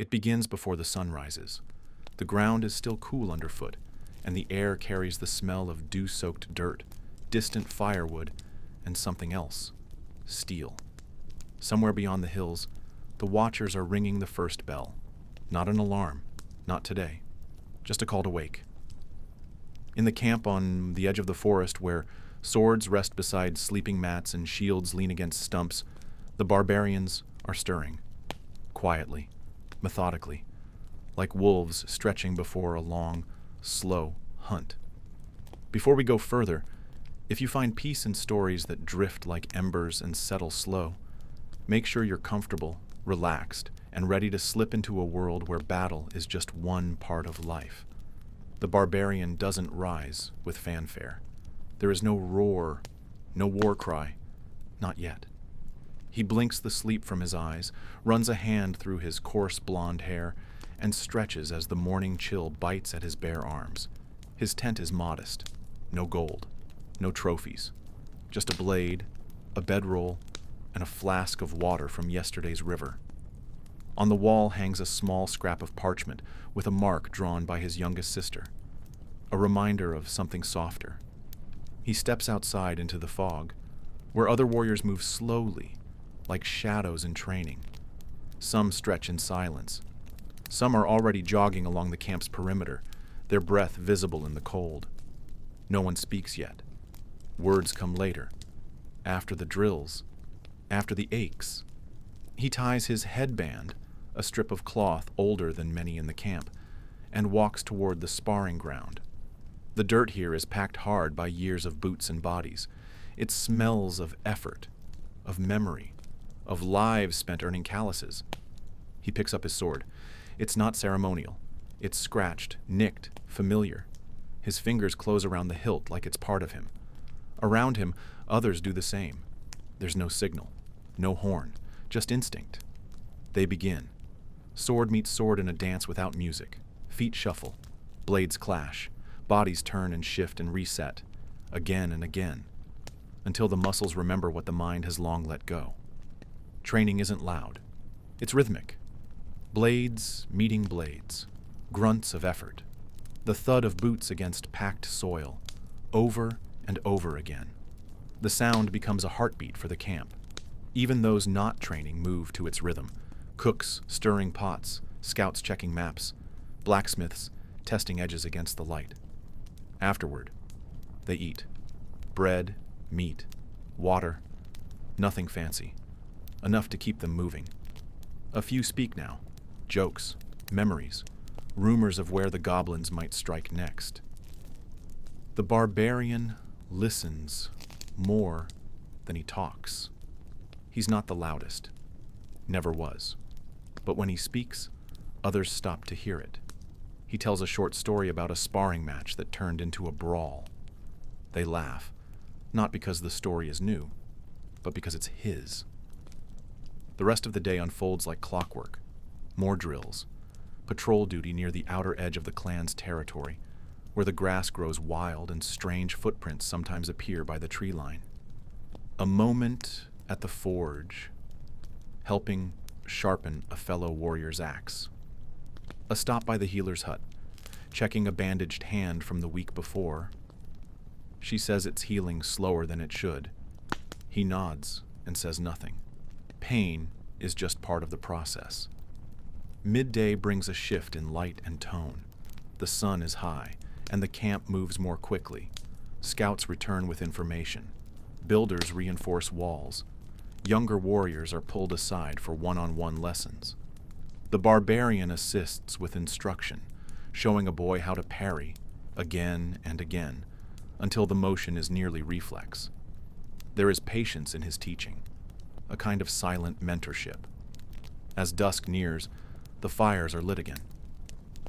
It begins before the sun rises. The ground is still cool underfoot, and the air carries the smell of dew-soaked dirt, distant firewood, and something else, steel. Somewhere beyond the hills, the watchers are ringing the first bell. Not an alarm, not today, just a call to wake. In the camp on the edge of the forest, where swords rest beside sleeping mats and shields lean against stumps, the barbarians are stirring, quietly, methodically, like wolves stretching before a long, slow hunt. Before we go further, if you find peace in stories that drift like embers and settle slow, make sure you're comfortable, relaxed, and ready to slip into a world where battle is just one part of life. The barbarian doesn't rise with fanfare. There is no roar, no war cry, not yet. He blinks the sleep from his eyes, runs a hand through his coarse blonde hair, and stretches as the morning chill bites at his bare arms. His tent is modest, no gold, no trophies, just a blade, a bedroll, and a flask of water from yesterday's river. On the wall hangs a small scrap of parchment with a mark drawn by his youngest sister, a reminder of something softer. He steps outside into the fog, where other warriors move slowly, like shadows in training. Some stretch in silence. Some are already jogging along the camp's perimeter, their breath visible in the cold. No one speaks yet. Words come later, after the drills, after the aches. He ties his headband, a strip of cloth older than many in the camp, and walks toward the sparring ground. The dirt here is packed hard by years of boots and bodies. It smells of effort, of memory, of lives spent earning calluses. He picks up his sword. It's not ceremonial. It's scratched, nicked, familiar. His fingers close around the hilt like it's part of him. Around him, others do the same. There's no signal, no horn, just instinct. They begin. Sword meets sword in a dance without music. Feet shuffle. Blades clash. Bodies turn and shift and reset, again and again, until the muscles remember what the mind has long let go. Training isn't loud. It's rhythmic. Blades meeting blades. Grunts of effort. The thud of boots against packed soil. Over and over again. The sound becomes a heartbeat for the camp. Even those not training move to its rhythm. Cooks stirring pots, scouts checking maps, blacksmiths testing edges against the light. Afterward, they eat. Bread, meat, water, nothing fancy. Enough to keep them moving. A few speak now. Jokes, memories, rumors of where the goblins might strike next. The barbarian listens more than he talks. He's not the loudest. Never was. But when he speaks, others stop to hear it. He tells a short story about a sparring match that turned into a brawl. They laugh, not because the story is new, but because it's his. The rest of the day unfolds like clockwork. More drills. Patrol duty near the outer edge of the clan's territory, where the grass grows wild and strange footprints sometimes appear by the tree line. A moment at the forge, helping sharpen a fellow warrior's axe. A stop by the healer's hut, checking a bandaged hand from the week before. She says it's healing slower than it should. He nods and says nothing. Pain is just part of the process. Midday brings a shift in light and tone. The sun is high, and the camp moves more quickly. Scouts return with information. Builders reinforce walls. Younger warriors are pulled aside for one-on-one lessons. The barbarian assists with instruction, showing a boy how to parry, again and again, until the motion is nearly reflex. There is patience in his teaching, a kind of silent mentorship. As dusk nears, the fires are lit again.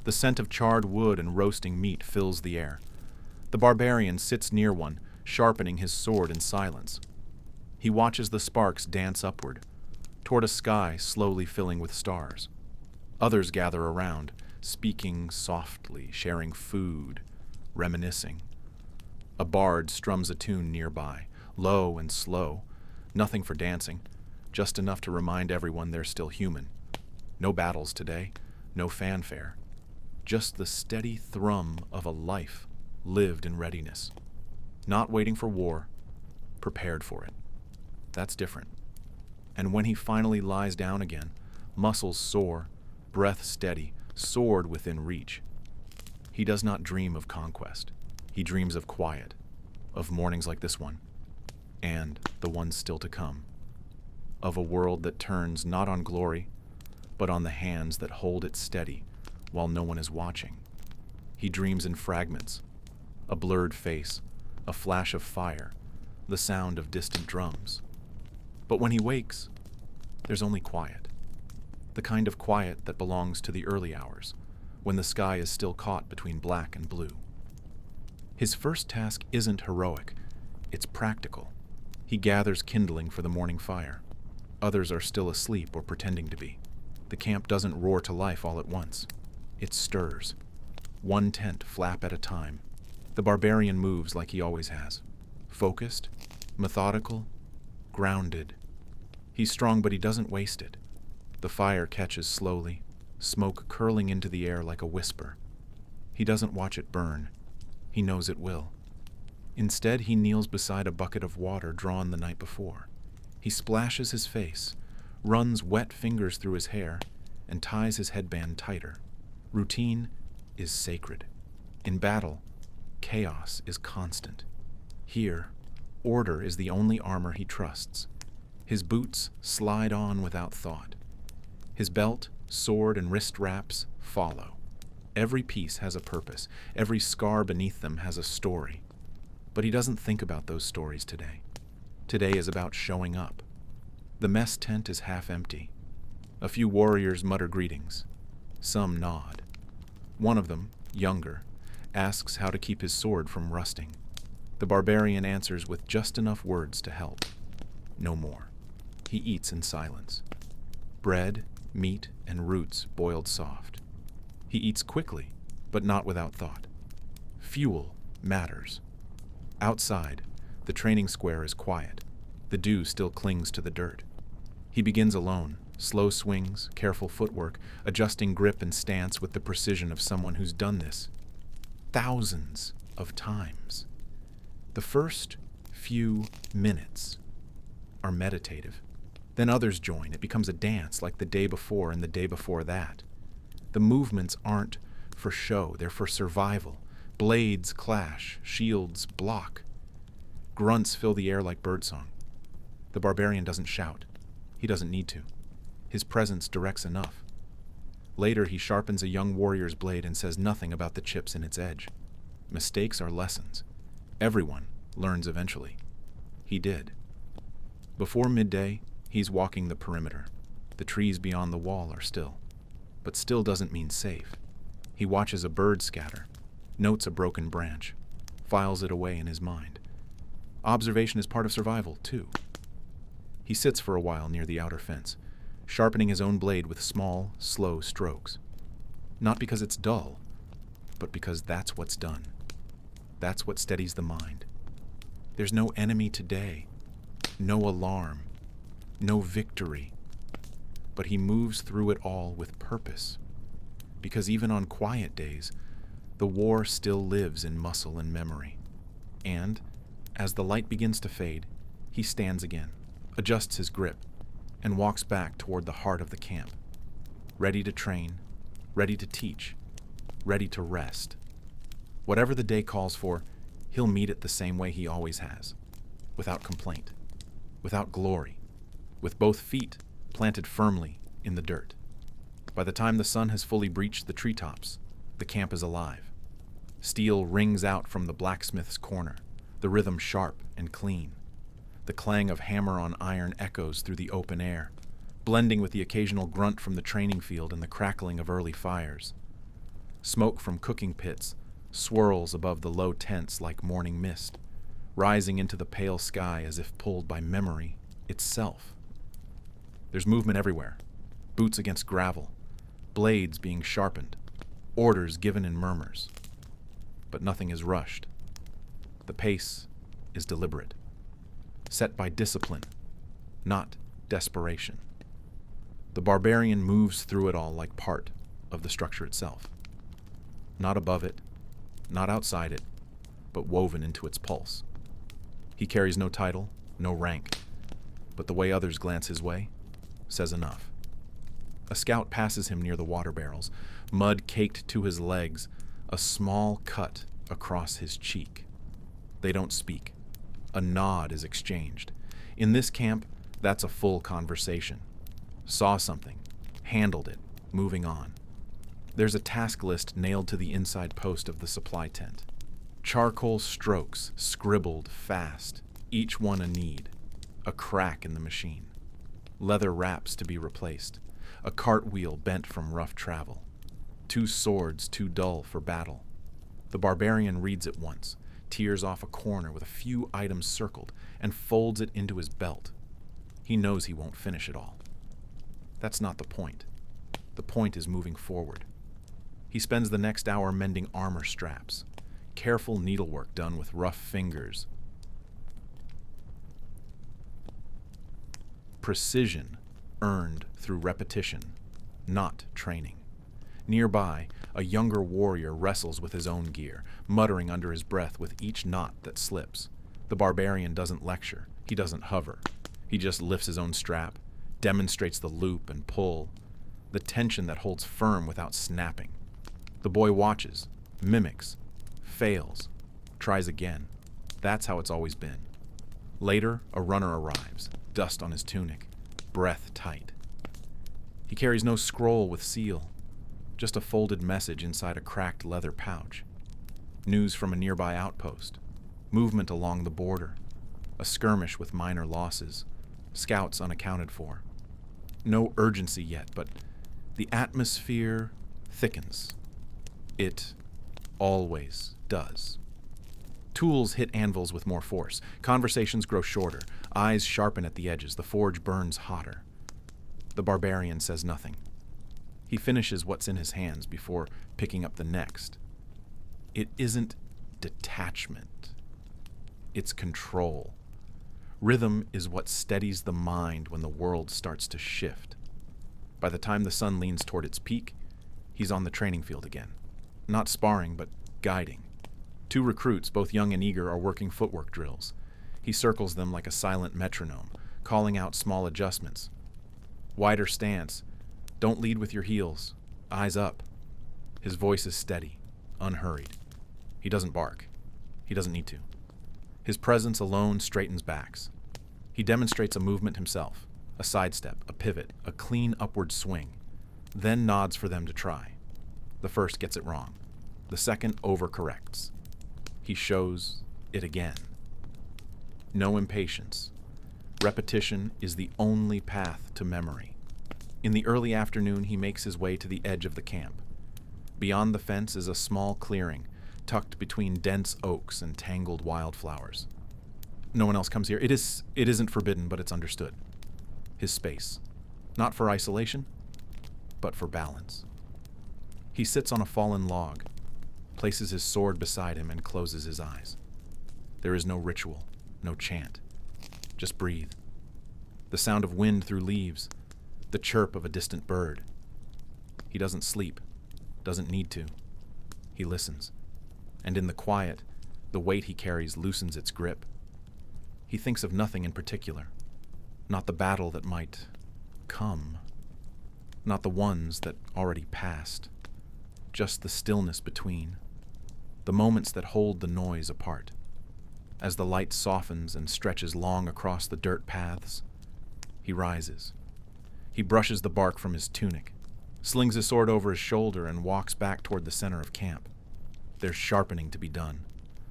The scent of charred wood and roasting meat fills the air. The barbarian sits near one, sharpening his sword in silence. He watches the sparks dance upward, toward a sky slowly filling with stars. Others gather around, speaking softly, sharing food, reminiscing. A bard strums a tune nearby, low and slow, nothing for dancing, just enough to remind everyone they're still human. No battles today, no fanfare. Just the steady thrum of a life lived in readiness. Not waiting for war, prepared for it. That's different. And when he finally lies down again, muscles sore, breath steady, sword within reach, he does not dream of conquest. He dreams of quiet, of mornings like this one, and the ones still to come, of a world that turns not on glory, but on the hands that hold it steady while no one is watching. He dreams in fragments, a blurred face, a flash of fire, the sound of distant drums. But when he wakes, there's only quiet, the kind of quiet that belongs to the early hours, when the sky is still caught between black and blue. His first task isn't heroic, it's practical. He gathers kindling for the morning fire. Others are still asleep or pretending to be. The camp doesn't roar to life all at once. It stirs. One tent flap at a time. The barbarian moves like he always has. Focused, methodical, grounded. He's strong, but he doesn't waste it. The fire catches slowly, smoke curling into the air like a whisper. He doesn't watch it burn. He knows it will. Instead, he kneels beside a bucket of water drawn the night before. He splashes his face, runs wet fingers through his hair, and ties his headband tighter. Routine is sacred. In battle, chaos is constant. Here, order is the only armor he trusts. His boots slide on without thought. His belt, sword, and wrist wraps follow. Every piece has a purpose. Every scar beneath them has a story. But he doesn't think about those stories today. Today is about showing up. The mess tent is half empty. A few warriors mutter greetings. Some nod. One of them, younger, asks how to keep his sword from rusting. The barbarian answers with just enough words to help. No more. He eats in silence. Bread, meat, and roots boiled soft. He eats quickly, but not without thought. Fuel matters. Outside, the training square is quiet. The dew still clings to the dirt. He begins alone, slow swings, careful footwork, adjusting grip and stance with the precision of someone who's done this thousands of times. The first few minutes are meditative. Then others join. It becomes a dance like the day before and the day before that. The movements aren't for show, they're for survival. Blades clash, shields block. Grunts fill the air like birdsong. The barbarian doesn't shout. He doesn't need to. His presence directs enough. Later, he sharpens a young warrior's blade and says nothing about the chips in its edge. Mistakes are lessons. Everyone learns eventually. He did. Before midday, he's walking the perimeter. The trees beyond the wall are still. But still doesn't mean safe. He watches a bird scatter, notes a broken branch, files it away in his mind. Observation is part of survival, too. He sits for a while near the outer fence, sharpening his own blade with small, slow strokes. Not because it's dull, but because that's what's done. That's what steadies the mind. There's no enemy today, no alarm, no victory. But he moves through it all with purpose. Because even on quiet days, the war still lives in muscle and memory. And, as the light begins to fade, he stands again, adjusts his grip, and walks back toward the heart of the camp. Ready to train, ready to teach, ready to rest. Whatever the day calls for, he'll meet it the same way he always has. Without complaint, without glory, with both feet planted firmly in the dirt. By the time the sun has fully breached the treetops, the camp is alive. Steel rings out from the blacksmith's corner, the rhythm sharp and clean. The clang of hammer on iron echoes through the open air, blending with the occasional grunt from the training field and the crackling of early fires. Smoke from cooking pits swirls above the low tents like morning mist, rising into the pale sky as if pulled by memory itself. There's movement everywhere, boots against gravel, blades being sharpened, orders given in murmurs. But nothing is rushed. The pace is deliberate, set by discipline, not desperation. The barbarian moves through it all like part of the structure itself. Not above it, not outside it, but woven into its pulse. He carries no title, no rank, but the way others glance his way says enough. A scout passes him near the water barrels, mud caked to his legs, a small cut across his cheek. They don't speak. A nod is exchanged. In this camp, that's a full conversation. Saw something, handled it, moving on. There's a task list nailed to the inside post of the supply tent. Charcoal strokes scribbled fast, each one a need, a crack in the machine. Leather wraps to be replaced, a cartwheel bent from rough travel. 2 swords too dull for battle. The barbarian reads it once, tears off a corner with a few items circled, and folds it into his belt. He knows he won't finish it all. That's not the point. The point is moving forward. He spends the next hour mending armor straps, careful needlework done with rough fingers. Precision earned through repetition, not training. Nearby, a younger warrior wrestles with his own gear, muttering under his breath with each knot that slips. The barbarian doesn't lecture. He doesn't hover. He just lifts his own strap, demonstrates the loop and pull, the tension that holds firm without snapping. The boy watches, mimics, fails, tries again. That's how it's always been. Later, a runner arrives, dust on his tunic, breath tight. He carries no scroll with seal, just a folded message inside a cracked leather pouch. News from a nearby outpost, movement along the border, a skirmish with minor losses, scouts unaccounted for. No urgency yet, but the atmosphere thickens. It always does. Tools hit anvils with more force. Conversations grow shorter. Eyes sharpen at the edges. The forge burns hotter. The barbarian says nothing. He finishes what's in his hands before picking up the next. It isn't detachment. It's control. Rhythm is what steadies the mind when the world starts to shift. By the time the sun leans toward its peak, he's on the training field again. Not sparring, but guiding. 2 recruits, both young and eager, are working footwork drills. He circles them like a silent metronome, calling out small adjustments. Wider stance. Don't lead with your heels. Eyes up. His voice is steady, unhurried. He doesn't bark. He doesn't need to. His presence alone straightens backs. He demonstrates a movement himself, a sidestep, a pivot, a clean upward swing, then nods for them to try. The first gets it wrong. The second overcorrects. He shows it again. No impatience. Repetition is the only path to memory. In the early afternoon, he makes his way to the edge of the camp. Beyond the fence is a small clearing, tucked between dense oaks and tangled wildflowers. No one else comes here. It isn't forbidden, but it's understood. His space. Not for isolation, but for balance. He sits on a fallen log, places his sword beside him, and closes his eyes. There is no ritual, no chant. Just breathe. The sound of wind through leaves, the chirp of a distant bird. He doesn't sleep, doesn't need to. He listens. And in the quiet, the weight he carries loosens its grip. He thinks of nothing in particular. Not the battle that might come. Not the ones that already passed. Just the stillness between. The moments that hold the noise apart. As the light softens and stretches long across the dirt paths, he rises. He brushes the bark from his tunic, slings his sword over his shoulder, and walks back toward the center of camp. There's sharpening to be done.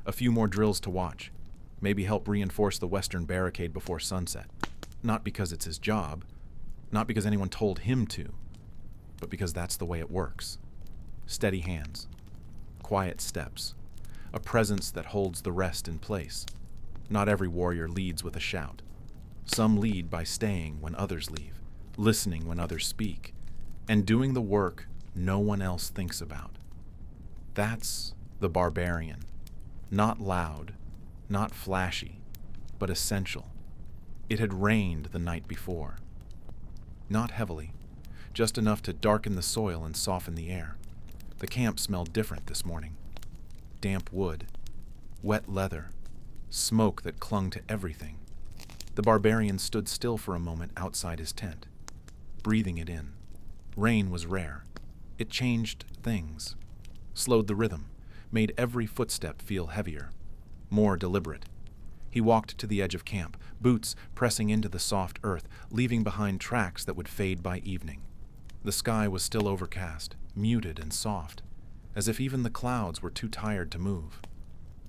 A few more drills to watch. Maybe help reinforce the western barricade before sunset. Not because it's his job, not because anyone told him to, but because that's the way it works. Steady hands, quiet steps, a presence that holds the rest in place. Not every warrior leads with a shout. Some lead by staying when others leave, listening when others speak, and doing the work no one else thinks about. That's the barbarian. Not loud, not flashy, but essential. It had rained the night before. Not heavily, just enough to darken the soil and soften the air. The camp smelled different this morning. Damp wood, wet leather, smoke that clung to everything. The barbarian stood still for a moment outside his tent, breathing it in. Rain was rare. It changed things, slowed the rhythm, made every footstep feel heavier, more deliberate. He walked to the edge of camp, boots pressing into the soft earth, leaving behind tracks that would fade by evening. The sky was still overcast, muted and soft, as if even the clouds were too tired to move.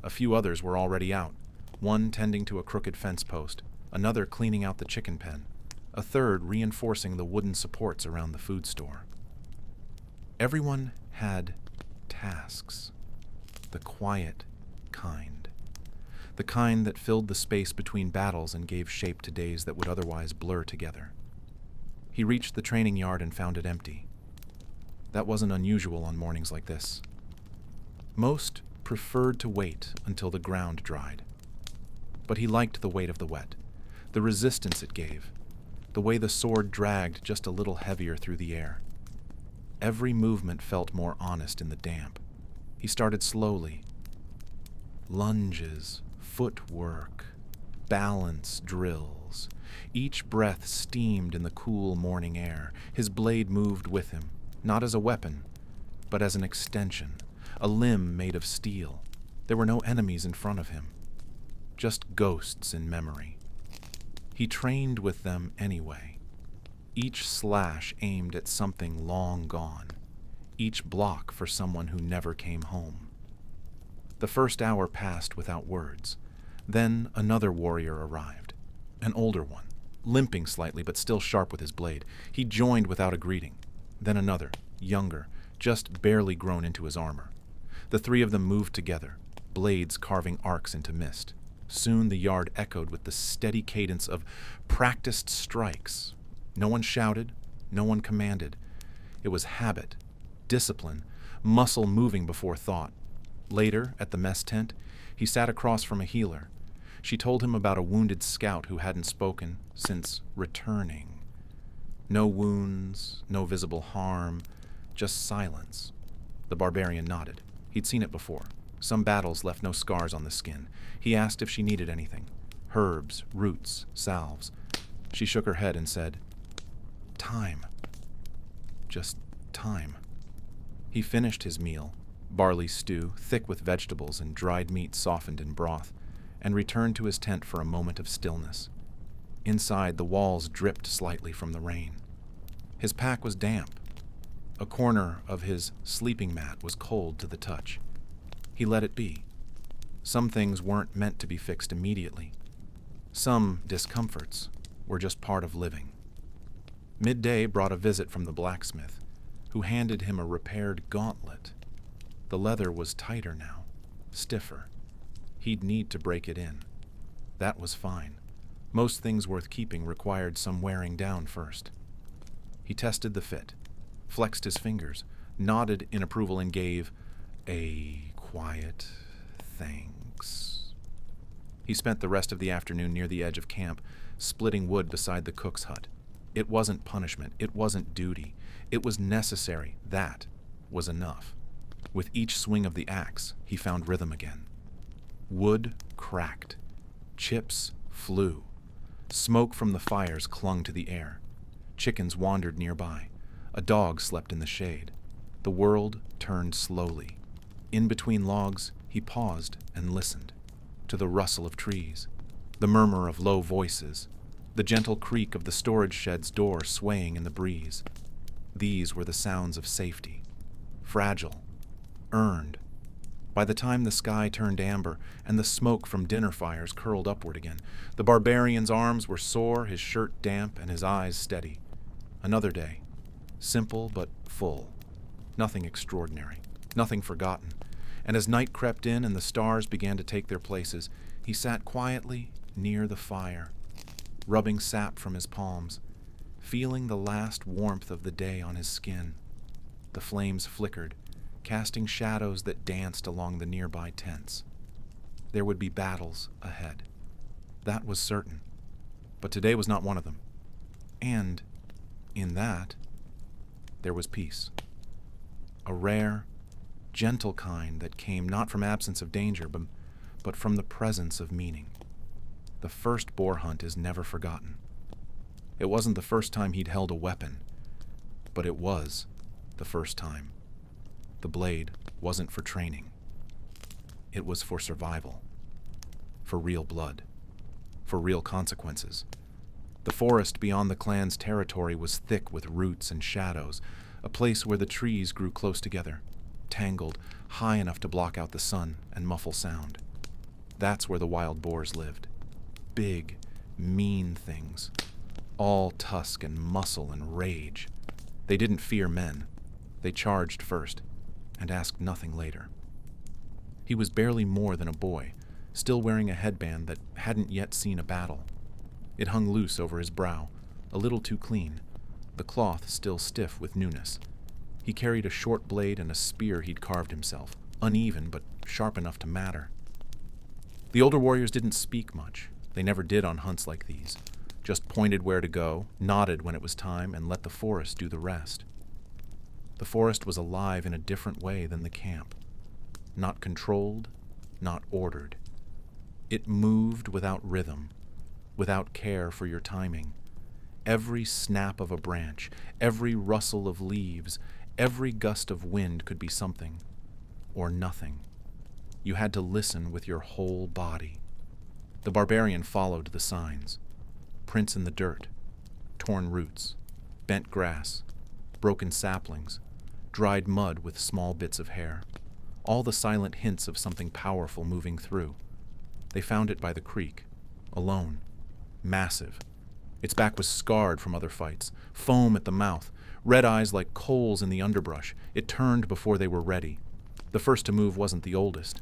A few others were already out, one tending to a crooked fence post, another cleaning out the chicken pen, a third reinforcing the wooden supports around the food store. Everyone had tasks, the quiet kind. The kind that filled the space between battles and gave shape to days that would otherwise blur together. He reached the training yard and found it empty. That wasn't unusual on mornings like this. Most preferred to wait until the ground dried. But he liked the weight of the wet, the resistance it gave, the way the sword dragged just a little heavier through the air. Every movement felt more honest in the damp. He started slowly. Lunges, footwork, balance drills. Each breath steamed in the cool morning air. His blade moved with him, not as a weapon, but as an extension, a limb made of steel. There were no enemies in front of him, just ghosts in memory. He trained with them anyway. Each slash aimed at something long gone, each block for someone who never came home. The first hour passed without words. Then another warrior arrived, an older one, limping slightly but still sharp with his blade. He joined without a greeting. Then another, younger, just barely grown into his armor. The three of them moved together, blades carving arcs into mist. Soon the yard echoed with the steady cadence of practiced strikes. No one shouted, no one commanded. It was habit, discipline, muscle moving before thought. Later, at the mess tent, he sat across from a healer. She told him about a wounded scout who hadn't spoken since returning. No wounds, no visible harm, just silence. The barbarian nodded. He'd seen it before. Some battles left no scars on the skin. He asked if she needed anything. Herbs, roots, salves. She shook her head and said, "Time. Just time." He finished his meal, barley stew, thick with vegetables and dried meat softened in broth, and returned to his tent for a moment of stillness. Inside, the walls dripped slightly from the rain. His pack was damp. A corner of his sleeping mat was cold to the touch. He let it be. Some things weren't meant to be fixed immediately. Some discomforts were just part of living. Midday brought a visit from the blacksmith, who handed him a repaired gauntlet. The leather was tighter now, stiffer. He'd need to break it in. That was fine. Most things worth keeping required some wearing down first. He tested the fit, flexed his fingers, nodded in approval and gave a quiet thanks. He spent the rest of the afternoon near the edge of camp, splitting wood beside the cook's hut. It wasn't punishment. It wasn't duty. It was necessary. That was enough. With each swing of the axe, he found rhythm again. Wood cracked. Chips flew. Smoke from the fires clung to the air. Chickens wandered nearby. A dog slept in the shade. The world turned slowly. In between logs, he paused and listened to the rustle of trees, the murmur of low voices, the gentle creak of the storage shed's door swaying in the breeze. These were the sounds of safety, fragile, earned. By the time the sky turned amber and the smoke from dinner fires curled upward again, the barbarian's arms were sore, his shirt damp, and his eyes steady. Another day, simple but full. Nothing extraordinary, nothing forgotten. And as night crept in and the stars began to take their places, he sat quietly near the fire, rubbing sap from his palms, feeling the last warmth of the day on his skin. The flames flickered, casting shadows that danced along the nearby tents. There would be battles ahead. That was certain. But today was not one of them. And, in that, there was peace. A rare, gentle kind that came not from absence of danger, but from the presence of meaning. The first boar hunt is never forgotten. It wasn't the first time he'd held a weapon, but it was the first time. The blade wasn't for training. It was for survival, for real blood, for real consequences. The forest beyond the clan's territory was thick with roots and shadows, a place where the trees grew close together, tangled, high enough to block out the sun and muffle sound. That's where the wild boars lived. Big, mean things, all tusk and muscle and rage. They didn't fear men. They charged first, and asked nothing later. He was barely more than a boy, still wearing a headband that hadn't yet seen a battle. It hung loose over his brow, a little too clean, the cloth still stiff with newness. He carried a short blade and a spear he'd carved himself, uneven but sharp enough to matter. The older warriors didn't speak much. They never did on hunts like these. Just pointed where to go, nodded when it was time, and let the forest do the rest. The forest was alive in a different way than the camp. Not controlled, not ordered. It moved without rhythm, without care for your timing. Every snap of a branch, every rustle of leaves, every gust of wind could be something, or nothing. You had to listen with your whole body. The barbarian followed the signs. Prints in the dirt, torn roots, bent grass, broken saplings, dried mud with small bits of hair. All the silent hints of something powerful moving through. They found it by the creek, alone, massive. Its back was scarred from other fights, foam at the mouth, red eyes like coals in the underbrush. It turned before they were ready. The first to move wasn't the oldest.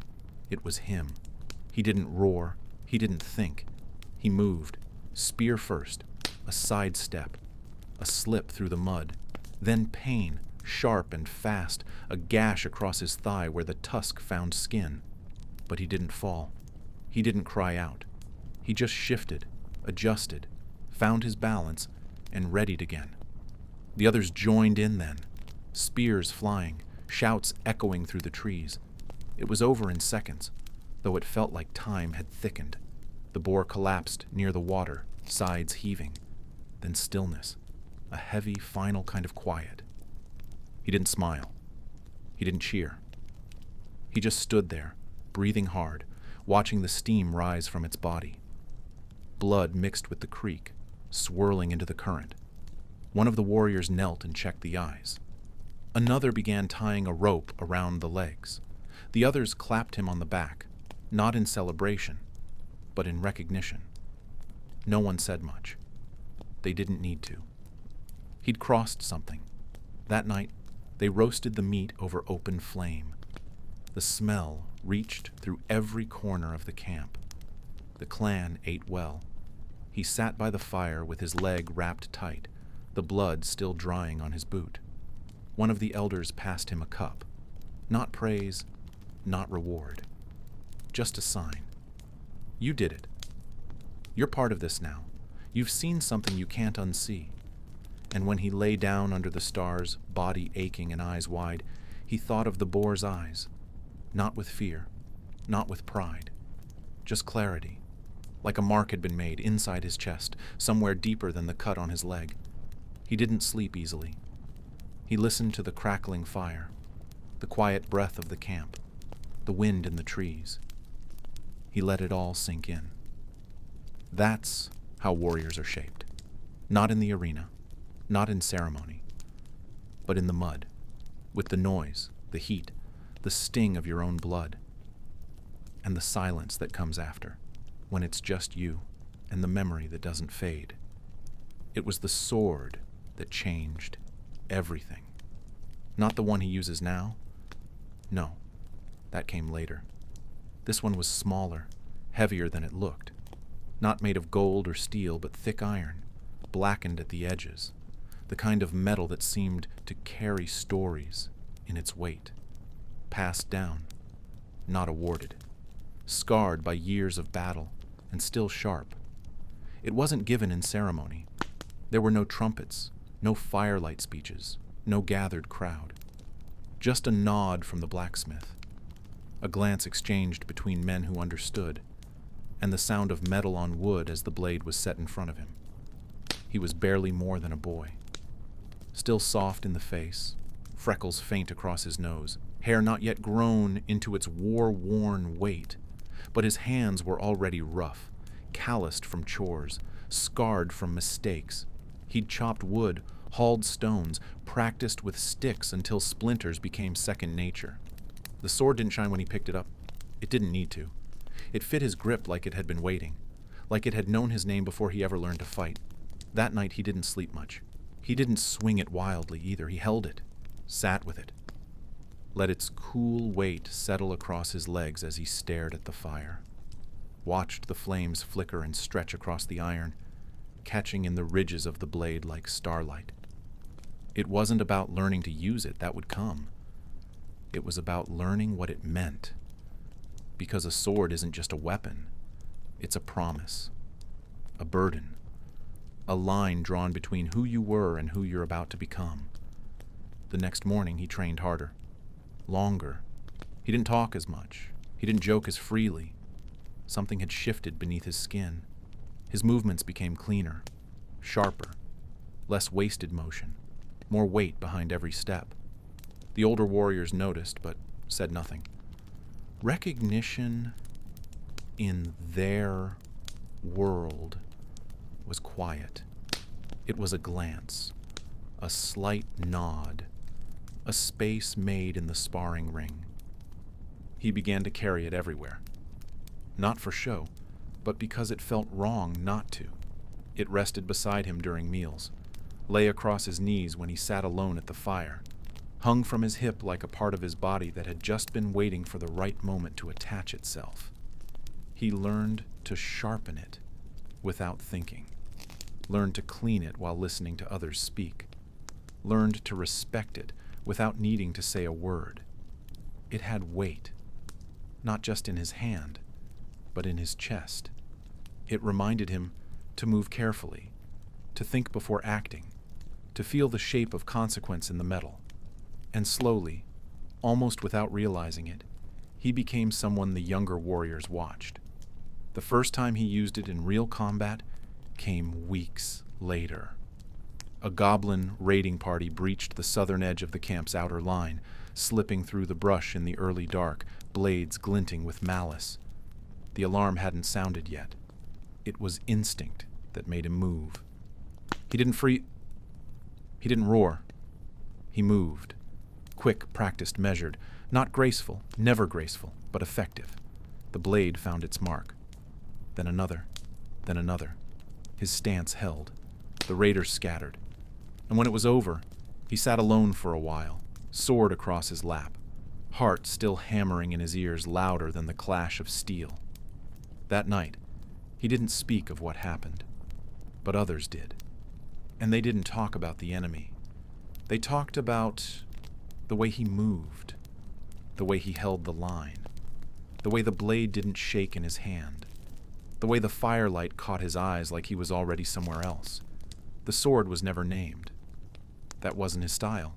It was him. He didn't roar. He didn't think. He moved, spear first, a side step, a slip through the mud, then pain, sharp and fast, a gash across his thigh where the tusk found skin. But he didn't fall. He didn't cry out. He just shifted, adjusted, found his balance, and readied again. The others joined in then, spears flying, shouts echoing through the trees. It was over in seconds, though it felt like time had thickened. The boar collapsed near the water, sides heaving. Then stillness, a heavy, final kind of quiet. He didn't smile. He didn't cheer. He just stood there, breathing hard, watching the steam rise from its body. Blood mixed with the creek, swirling into the current. One of the warriors knelt and checked the eyes. Another began tying a rope around the legs. The others clapped him on the back, not in celebration, but in recognition. No one said much. They didn't need to. He'd crossed something. That night, they roasted the meat over open flame. The smell reached through every corner of the camp. The clan ate well. He sat by the fire with his leg wrapped tight, the blood still drying on his boot. One of the elders passed him a cup. Not praise, not reward. Just a sign. You did it. You're part of this now. You've seen something you can't unsee. And when he lay down under the stars, body aching and eyes wide, he thought of the boar's eyes. Not with fear, not with pride. Just clarity. Like a mark had been made inside his chest, somewhere deeper than the cut on his leg. He didn't sleep easily. He listened to the crackling fire, the quiet breath of the camp, the wind in the trees. He let it all sink in. That's how warriors are shaped. Not in the arena, not in ceremony, but in the mud, with the noise, the heat, the sting of your own blood, and the silence that comes after, when it's just you and the memory that doesn't fade. It was the sword that changed everything. Not the one he uses now. No, that came later. This one was smaller, heavier than it looked. Not made of gold or steel, but thick iron, blackened at the edges, the kind of metal that seemed to carry stories in its weight. Passed down, not awarded. Scarred by years of battle, and still sharp. It wasn't given in ceremony. There were no trumpets, no firelight speeches, no gathered crowd. Just a nod from the blacksmith, a glance exchanged between men who understood, and the sound of metal on wood as the blade was set in front of him. He was barely more than a boy. Still soft in the face, freckles faint across his nose, hair not yet grown into its war-worn weight, but his hands were already rough, calloused from chores, scarred from mistakes. He'd chopped wood, hauled stones, practiced with sticks until splinters became second nature. The sword didn't shine when he picked it up. It didn't need to. It fit his grip like it had been waiting, like it had known his name before he ever learned to fight. That night he didn't sleep much. He didn't swing it wildly either. He held it, sat with it, let its cool weight settle across his legs as he stared at the fire, watched the flames flicker and stretch across the iron, catching in the ridges of the blade like starlight. It wasn't about learning to use it, that would come. It was about learning what it meant. Because a sword isn't just a weapon, it's a promise, a burden, a line drawn between who you were and who you're about to become. The next morning he trained harder, longer. He didn't talk as much. He didn't joke as freely. Something had shifted beneath his skin. His movements became cleaner, sharper, less wasted motion, more weight behind every step. The older warriors noticed, but said nothing. Recognition in their world was quiet. It was a glance, a slight nod, a space made in the sparring ring. He began to carry it everywhere. Not for show, but because it felt wrong not to. It rested beside him during meals, lay across his knees when he sat alone at the fire, hung from his hip like a part of his body that had just been waiting for the right moment to attach itself. He learned to sharpen it without thinking, learned to clean it while listening to others speak, learned to respect it without needing to say a word. It had weight, not just in his hand, but in his chest. It reminded him to move carefully, to think before acting, to feel the shape of consequence in the metal. And slowly, almost without realizing it, he became someone the younger warriors watched. The first time he used it in real combat came weeks later. A goblin raiding party breached the southern edge of the camp's outer line, slipping through the brush in the early dark, blades glinting with malice. The alarm hadn't sounded yet. It was instinct that made him move. He didn't roar. He moved. Quick, practiced, measured, not graceful, never graceful, but effective. The blade found its mark. Then another, then another. His stance held. The raiders scattered. And when it was over, he sat alone for a while, sword across his lap, heart still hammering in his ears louder than the clash of steel. That night, he didn't speak of what happened, but others did. And they didn't talk about the enemy. They talked about the way he moved, the way he held the line, the way the blade didn't shake in his hand, the way the firelight caught his eyes like he was already somewhere else. The sword was never named. That wasn't his style.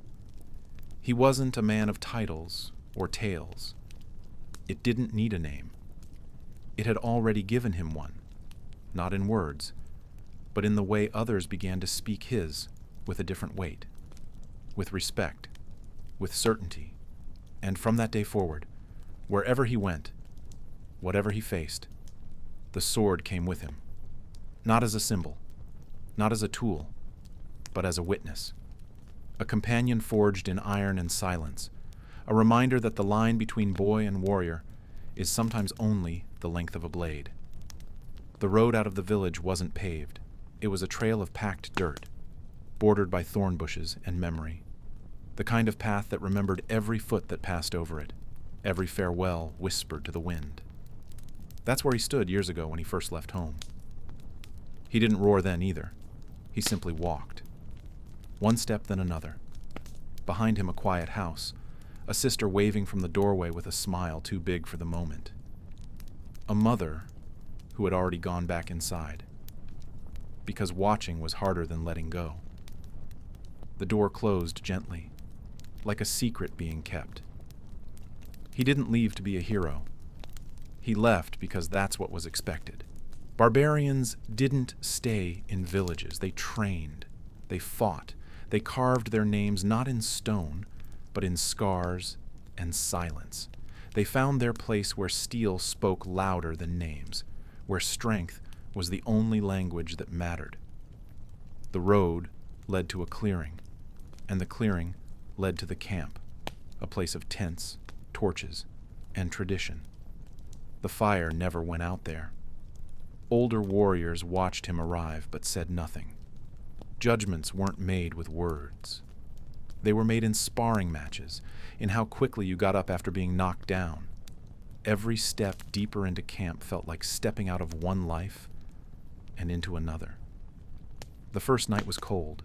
He wasn't a man of titles or tales. It didn't need a name. It had already given him one, not in words, but in the way others began to speak his with a different weight, with respect, with certainty. And from that day forward, wherever he went, whatever he faced, the sword came with him, not as a symbol, not as a tool, but as a witness, a companion forged in iron and silence, a reminder that the line between boy and warrior is sometimes only the length of a blade. The road out of the village wasn't paved. It was a trail of packed dirt, bordered by thorn bushes and memory, the kind of path that remembered every foot that passed over it, every farewell whispered to the wind. That's where he stood years ago when he first left home. He didn't roar then either. He simply walked. One step then another. Behind him a quiet house, a sister waving from the doorway with a smile too big for the moment. A mother who had already gone back inside, because watching was harder than letting go. The door closed gently, like a secret being kept. He didn't leave to be a hero. He left because that's what was expected. Barbarians didn't stay in villages. They trained. They fought. They carved their names not in stone, but in scars and silence. They found their place where steel spoke louder than names, where strength was the only language that mattered. The road led to a clearing, and the clearing led to the camp, a place of tents, torches, and tradition. The fire never went out there. Older warriors watched him arrive but said nothing. Judgments weren't made with words. They were made in sparring matches, in how quickly you got up after being knocked down. Every step deeper into camp felt like stepping out of one life and into another. The first night was cold,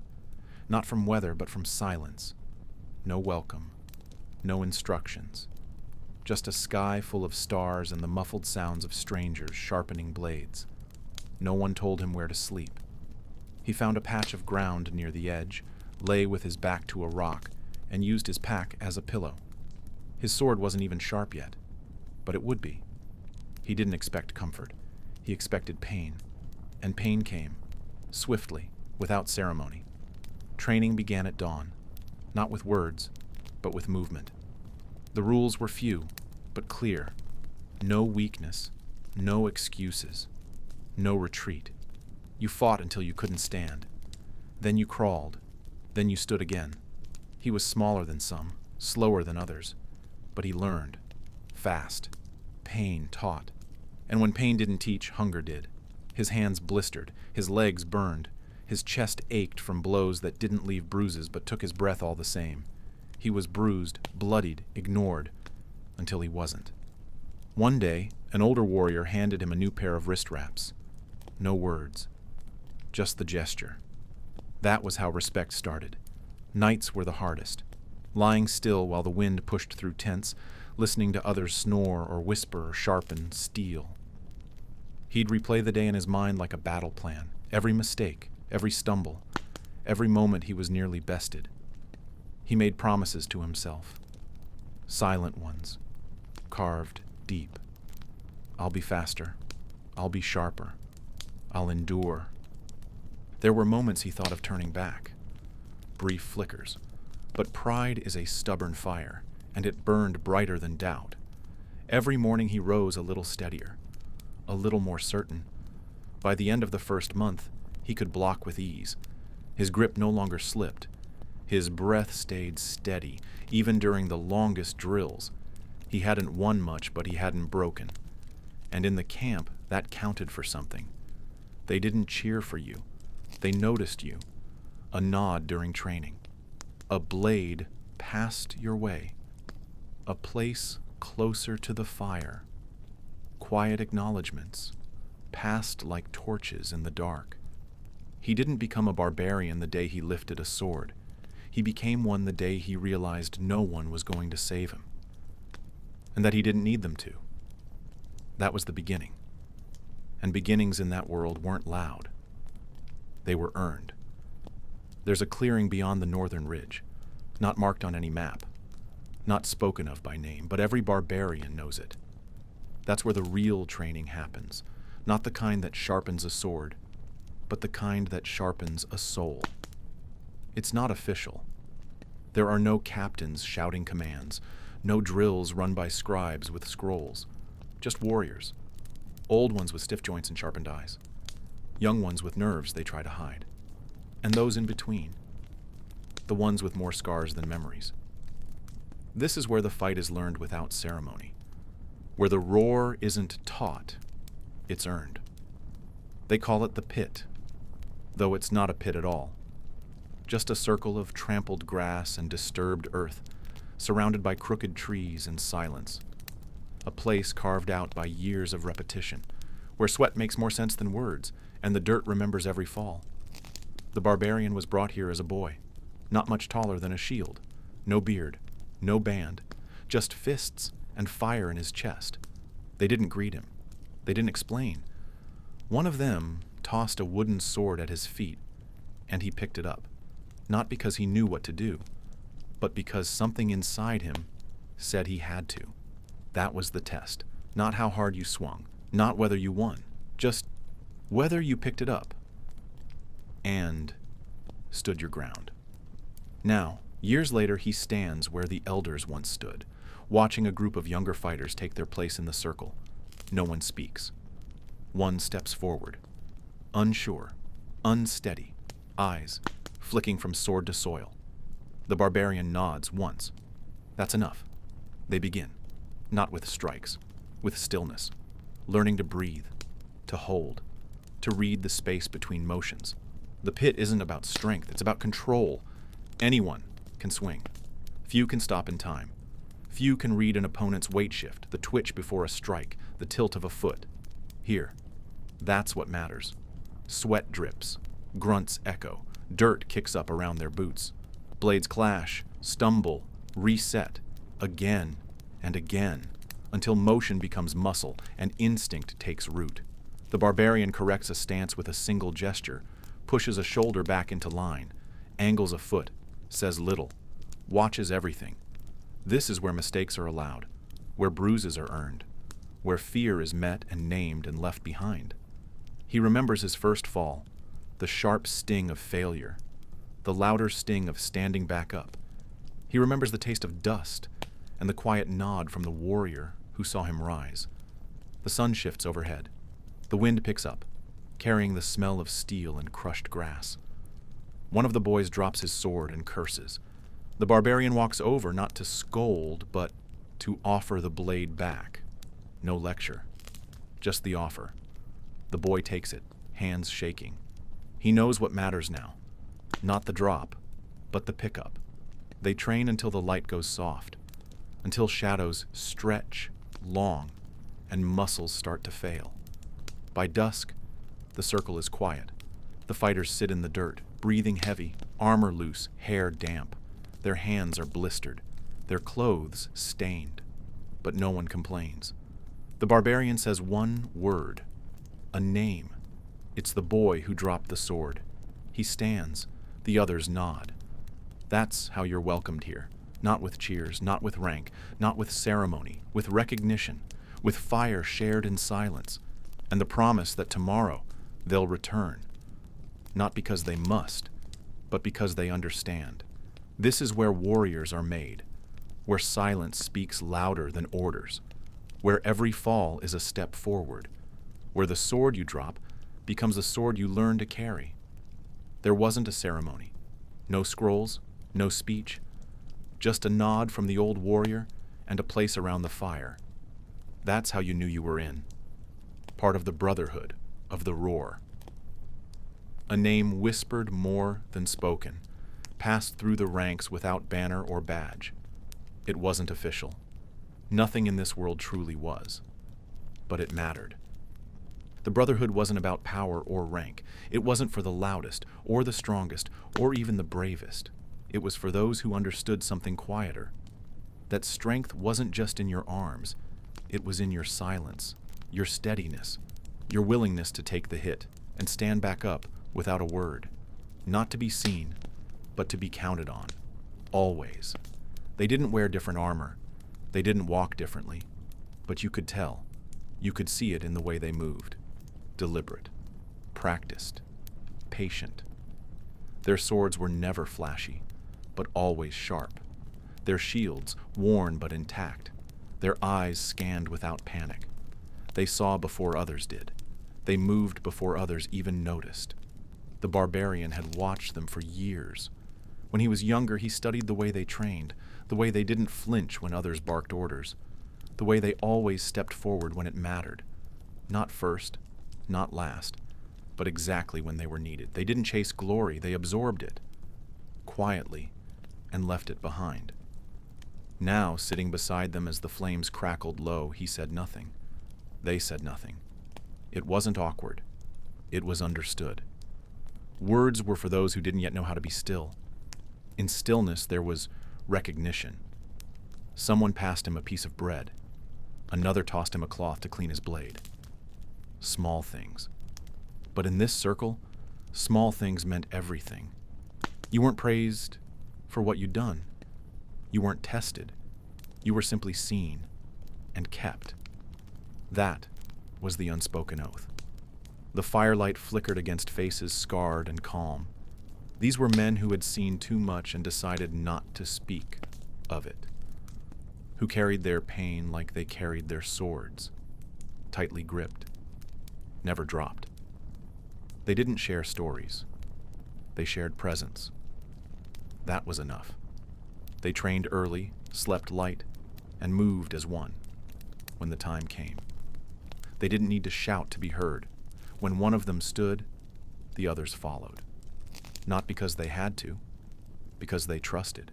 not from weather but from silence. No welcome, no instructions, just a sky full of stars and the muffled sounds of strangers sharpening blades. No one told him where to sleep. He found a patch of ground near the edge, lay with his back to a rock, and used his pack as a pillow. His sword wasn't even sharp yet, but it would be. He didn't expect comfort. He expected pain. And pain came, swiftly, without ceremony. Training began at dawn, not with words, but with movement. The rules were few, but clear. No weakness, no excuses, no retreat. You fought until you couldn't stand. Then you crawled. Then you stood again. He was smaller than some, slower than others, but he learned. Fast. Pain taught. And when pain didn't teach, hunger did. His hands blistered, his legs burned, his chest ached from blows that didn't leave bruises but took his breath all the same. He was bruised, bloodied, ignored, until he wasn't. One day, an older warrior handed him a new pair of wrist wraps. No words, just the gesture. That was how respect started. Nights were the hardest. Lying still while the wind pushed through tents, listening to others snore or whisper or sharpen steel. He'd replay the day in his mind like a battle plan. Every mistake, every stumble, every moment he was nearly bested. He made promises to himself. Silent ones, carved deep. I'll be faster. I'll be sharper. I'll endure. There were moments he thought of turning back. Brief flickers. But pride is a stubborn fire, and it burned brighter than doubt. Every morning he rose a little steadier, a little more certain. By the end of the first month, he could block with ease. His grip no longer slipped. His breath stayed steady, even during the longest drills. He hadn't won much, but he hadn't broken. And in the camp, that counted for something. They didn't cheer for you. They noticed you. A nod during training. A blade passed your way. A place closer to the fire. Quiet acknowledgments, passed like torches in the dark. He didn't become a barbarian the day he lifted a sword. He became one the day he realized no one was going to save him, and that he didn't need them to. That was the beginning. And beginnings in that world weren't loud. They were earned. There's a clearing beyond the northern ridge, not marked on any map, not spoken of by name, but every barbarian knows it. That's where the real training happens, not the kind that sharpens a sword, but the kind that sharpens a soul. It's not official. There are no captains shouting commands, no drills run by scribes with scrolls, just warriors, old ones with stiff joints and sharpened eyes, young ones with nerves they try to hide, and those in between, the ones with more scars than memories. This is where the fight is learned without ceremony, where the roar isn't taught, it's earned. They call it the pit, though it's not a pit at all. Just a circle of trampled grass and disturbed earth, surrounded by crooked trees and silence. A place carved out by years of repetition, where sweat makes more sense than words, and the dirt remembers every fall. The barbarian was brought here as a boy, not much taller than a shield, no beard, no band, just fists and fire in his chest. They didn't greet him. They didn't explain. One of them tossed a wooden sword at his feet, and he picked it up. not because he knew what to do, but because something inside him said he had to. That was the test. Not how hard you swung, not whether you won, just whether you picked it up and stood your ground. Now, years later, he stands where the elders once stood, watching a group of younger fighters take their place in the circle. No one speaks. One steps forward, unsure, unsteady, eyes flicking from sword to soil. The barbarian nods once. That's enough. They begin, not with strikes, with stillness, learning to breathe, to hold, to read the space between motions. The pit isn't about strength, it's about control. Anyone can swing. Few can stop in time. Few can read an opponent's weight shift, the twitch before a strike, the tilt of a foot. Here, that's what matters. Sweat drips, grunts echo, dirt kicks up around their boots. Blades clash, stumble, reset, again and again, until motion becomes muscle and instinct takes root. The barbarian corrects a stance with a single gesture, pushes a shoulder back into line, angles a foot, says little, watches everything. This is where mistakes are allowed, where bruises are earned, where fear is met and named and left behind. He remembers his first fall, the sharp sting of failure, the louder sting of standing back up. He remembers the taste of dust and the quiet nod from the warrior who saw him rise. The sun shifts overhead. The wind picks up, carrying the smell of steel and crushed grass. One of the boys drops his sword and curses. The barbarian walks over not to scold, but to offer the blade back. No lecture, just the offer. The boy takes it, hands shaking. He knows what matters now. Not the drop, but the pickup. They train until the light goes soft, until shadows stretch long and muscles start to fail. By dusk, the circle is quiet. The fighters sit in the dirt, breathing heavy, armor loose, hair damp. Their hands are blistered, their clothes stained, but no one complains. The barbarian says one word, a name. It's the boy who dropped the sword. He stands, the others nod. That's how you're welcomed here. Not with cheers, not with rank, not with ceremony, with recognition, with fire shared in silence, and the promise that tomorrow they'll return. Not because they must, but because they understand. This is where warriors are made, where silence speaks louder than orders, where every fall is a step forward, where the sword you drop becomes a sword you learn to carry. There wasn't a ceremony, no scrolls, no speech, just a nod from the old warrior and a place around the fire. That's how you knew you were in, part of the brotherhood of the roar. A name whispered more than spoken, passed through the ranks without banner or badge. It wasn't official. Nothing in this world truly was. But it mattered. The brotherhood wasn't about power or rank. It wasn't for the loudest, or the strongest, or even the bravest. It was for those who understood something quieter. That strength wasn't just in your arms. It was in your silence, your steadiness, your willingness to take the hit and stand back up without a word. Not to be seen, but to be counted on. Always. They didn't wear different armor. They didn't walk differently. But you could tell. You could see it in the way they moved. Deliberate. Practiced. Patient. Their swords were never flashy, but always sharp. Their shields worn but intact. Their eyes scanned without panic. They saw before others did. They moved before others even noticed. The barbarian had watched them for years. When he was younger, he studied the way they trained, the way they didn't flinch when others barked orders, the way they always stepped forward when it mattered. Not first, not last, but exactly when they were needed. They didn't chase glory, they absorbed it, quietly, and left it behind. Now, sitting beside them as the flames crackled low, he said nothing. They said nothing. It wasn't awkward. It was understood. Words were for those who didn't yet know how to be still. In stillness, there was recognition. Someone passed him a piece of bread. Another tossed him a cloth to clean his blade. Small things. But in this circle, small things meant everything. You weren't praised for what you'd done. You weren't tested. You were simply seen and kept. That was the unspoken oath. The firelight flickered against faces scarred and calm. These were men who had seen too much and decided not to speak of it, who carried their pain like they carried their swords, tightly gripped, never dropped. They didn't share stories. They shared presence. That was enough. They trained early, slept light, and moved as one when the time came. They didn't need to shout to be heard. When one of them stood, the others followed. Not because they had to, because they trusted.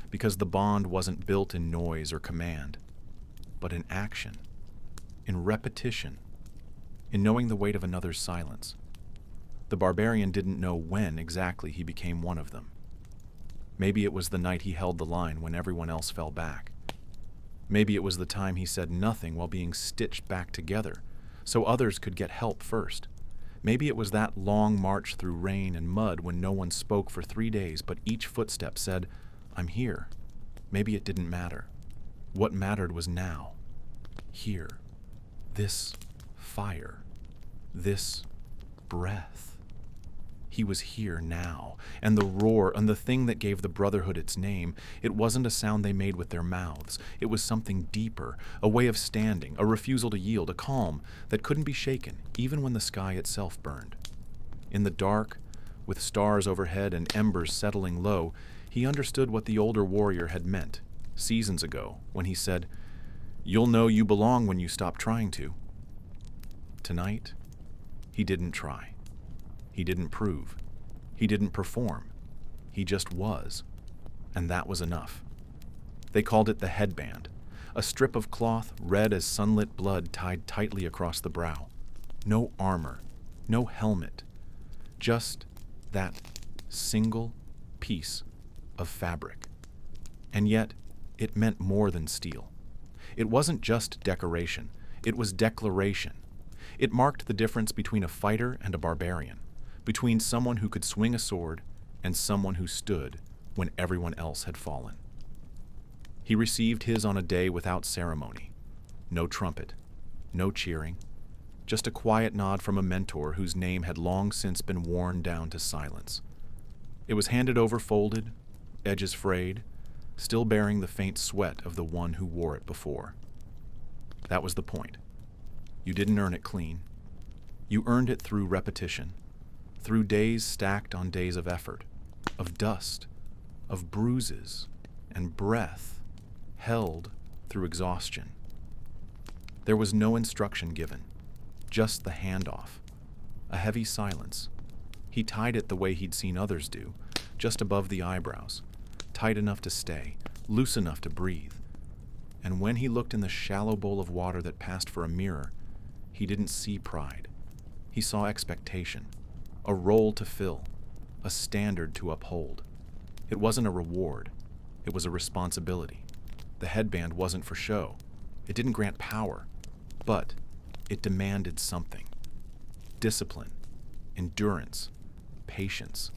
Because the bond wasn't built in noise or command, but in action, in repetition, in knowing the weight of another's silence. The barbarian didn't know when exactly he became one of them. Maybe it was the night he held the line when everyone else fell back. Maybe it was the time he said nothing while being stitched back together, so others could get help first. Maybe it was that long march through rain and mud when no one spoke for 3 days, but each footstep said, "I'm here." Maybe it didn't matter. What mattered was now. Here. This fire. This breath. He was here now, and the roar and the thing that gave the brotherhood its name, it wasn't a sound they made with their mouths. It was something deeper, a way of standing, a refusal to yield, a calm that couldn't be shaken, even when the sky itself burned. In the dark, with stars overhead and embers settling low, he understood what the older warrior had meant seasons ago when he said, "You'll know you belong when you stop trying to." Tonight, he didn't try. He didn't prove. He didn't perform. He just was. And that was enough. They called it the headband, a strip of cloth red as sunlit blood tied tightly across the brow. No armor, no helmet, just that single piece of fabric. And yet, it meant more than steel. It wasn't just decoration, it was declaration. It marked the difference between a fighter and a barbarian, between someone who could swing a sword and someone who stood when everyone else had fallen. He received his on a day without ceremony. No trumpet, no cheering, just a quiet nod from a mentor whose name had long since been worn down to silence. It was handed over folded, edges frayed, still bearing the faint sweat of the one who wore it before. That was the point. You didn't earn it clean. You earned it through repetition, through days stacked on days of effort, of dust, of bruises, and breath held through exhaustion. There was no instruction given, just the handoff, a heavy silence. He tied it the way he'd seen others do, just above the eyebrows, tight enough to stay, loose enough to breathe. And when he looked in the shallow bowl of water that passed for a mirror, he didn't see pride. He saw expectation, a role to fill, a standard to uphold. It wasn't a reward. It was a responsibility. The headband wasn't for show. It didn't grant power, but it demanded something. Discipline, endurance, patience,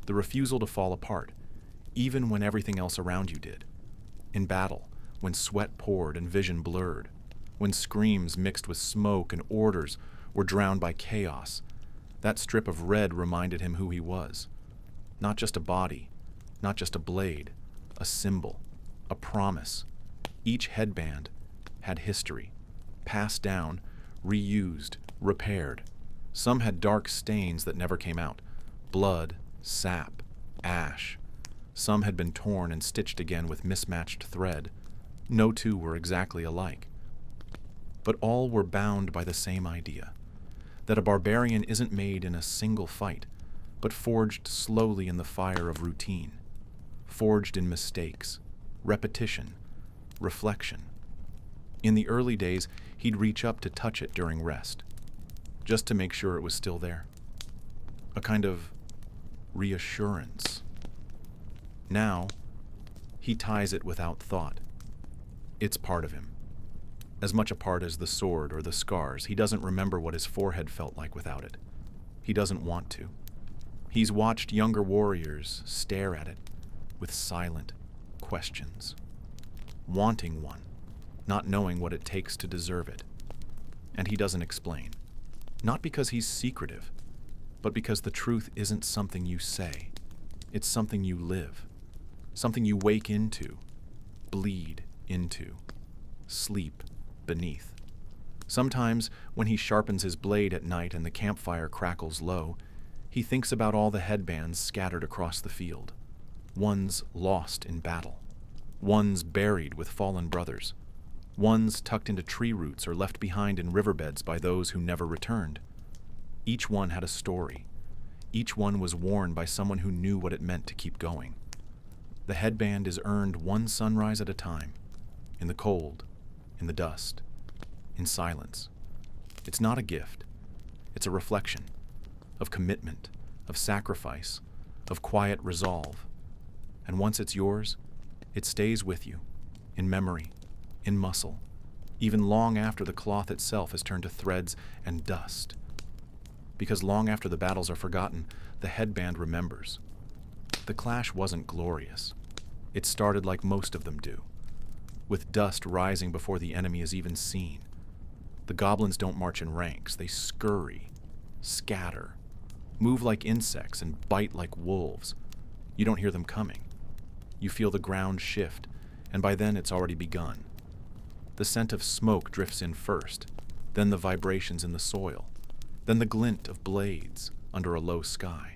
the refusal to fall apart, even when everything else around you did. In battle, when sweat poured and vision blurred, when screams mixed with smoke and orders were drowned by chaos, that strip of red reminded him who he was. Not just a body, not just a blade, a symbol, a promise. Each headband had history, passed down, reused, repaired. Some had dark stains that never came out, blood, sap, ash. Some had been torn and stitched again with mismatched thread. No two were exactly alike. But all were bound by the same idea, that a barbarian isn't made in a single fight, but forged slowly in the fire of routine, forged in mistakes, repetition, reflection. In the early days, he'd reach up to touch it during rest, just to make sure it was still there. A kind of reassurance. Now, he ties it without thought. It's part of him. As much a part as the sword or the scars. He doesn't remember what his forehead felt like without it. He doesn't want to. He's watched younger warriors stare at it with silent questions, wanting one, not knowing what it takes to deserve it. And he doesn't explain. Not because he's secretive, but because the truth isn't something you say. It's something you live, something you wake into, bleed into, sleep beneath. Sometimes, when he sharpens his blade at night and the campfire crackles low, he thinks about all the headbands scattered across the field. Ones lost in battle. Ones buried with fallen brothers. Ones tucked into tree roots or left behind in riverbeds by those who never returned. Each one had a story. Each one was worn by someone who knew what it meant to keep going. The headband is earned one sunrise at a time, in the cold, in the dust, in silence. It's not a gift. It's a reflection of commitment, of sacrifice, of quiet resolve. And once it's yours, it stays with you, in memory, in muscle, even long after the cloth itself has turned to threads and dust. Because long after the battles are forgotten, the headband remembers. The clash wasn't glorious. It started like most of them do, with dust rising before the enemy is even seen. The goblins don't march in ranks. They scurry, scatter, move like insects and bite like wolves. You don't hear them coming. You feel the ground shift, and by then it's already begun. The scent of smoke drifts in first, then the vibrations in the soil, then the glint of blades under a low sky.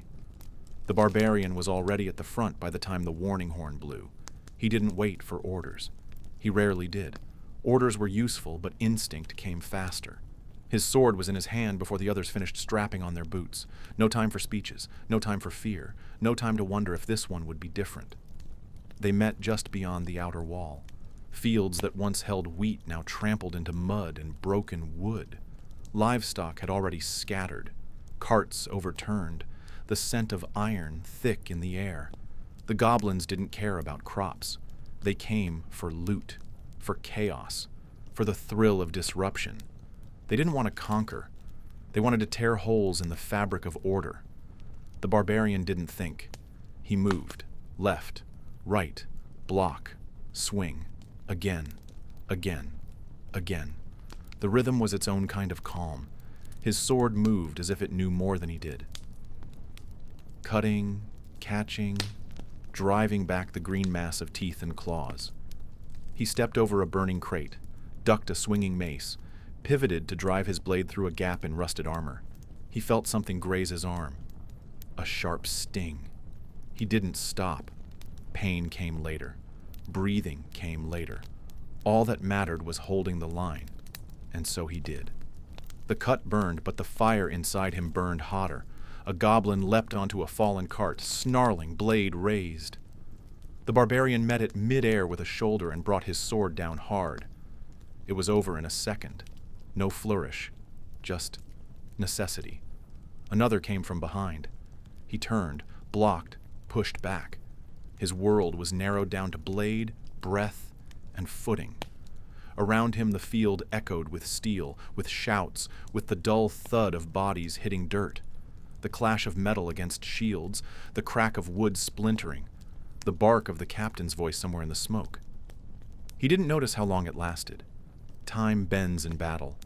The barbarian was already at the front by the time the warning horn blew. He didn't wait for orders. He rarely did. Orders were useful, but instinct came faster. His sword was in his hand before the others finished strapping on their boots. No time for speeches, no time for fear, no time to wonder if this one would be different. They met just beyond the outer wall. Fields that once held wheat now trampled into mud and broken wood. Livestock had already scattered, carts overturned, the scent of iron thick in the air. The goblins didn't care about crops. They came for loot, for chaos, for the thrill of disruption. They didn't want to conquer. They wanted to tear holes in the fabric of order. The barbarian didn't think. He moved, left, right, block, swing, again, again, again. The rhythm was its own kind of calm. His sword moved as if it knew more than he did. Cutting, catching, driving back the green mass of teeth and claws. He stepped over a burning crate, ducked a swinging mace, pivoted to drive his blade through a gap in rusted armor. He felt something graze his arm. A sharp sting. He didn't stop. Pain came later. Breathing came later. All that mattered was holding the line, and so he did. The cut burned, but the fire inside him burned hotter. A goblin leapt onto a fallen cart, snarling, blade raised. The barbarian met it mid-air with a shoulder and brought his sword down hard. It was over in a second. No flourish, just necessity. Another came from behind. He turned, blocked, pushed back. His world was narrowed down to blade, breath, and footing. Around him the field echoed with steel, with shouts, with the dull thud of bodies hitting dirt. The clash of metal against shields, the crack of wood splintering, the bark of the captain's voice somewhere in the smoke. He didn't notice how long it lasted. Time bends in battle.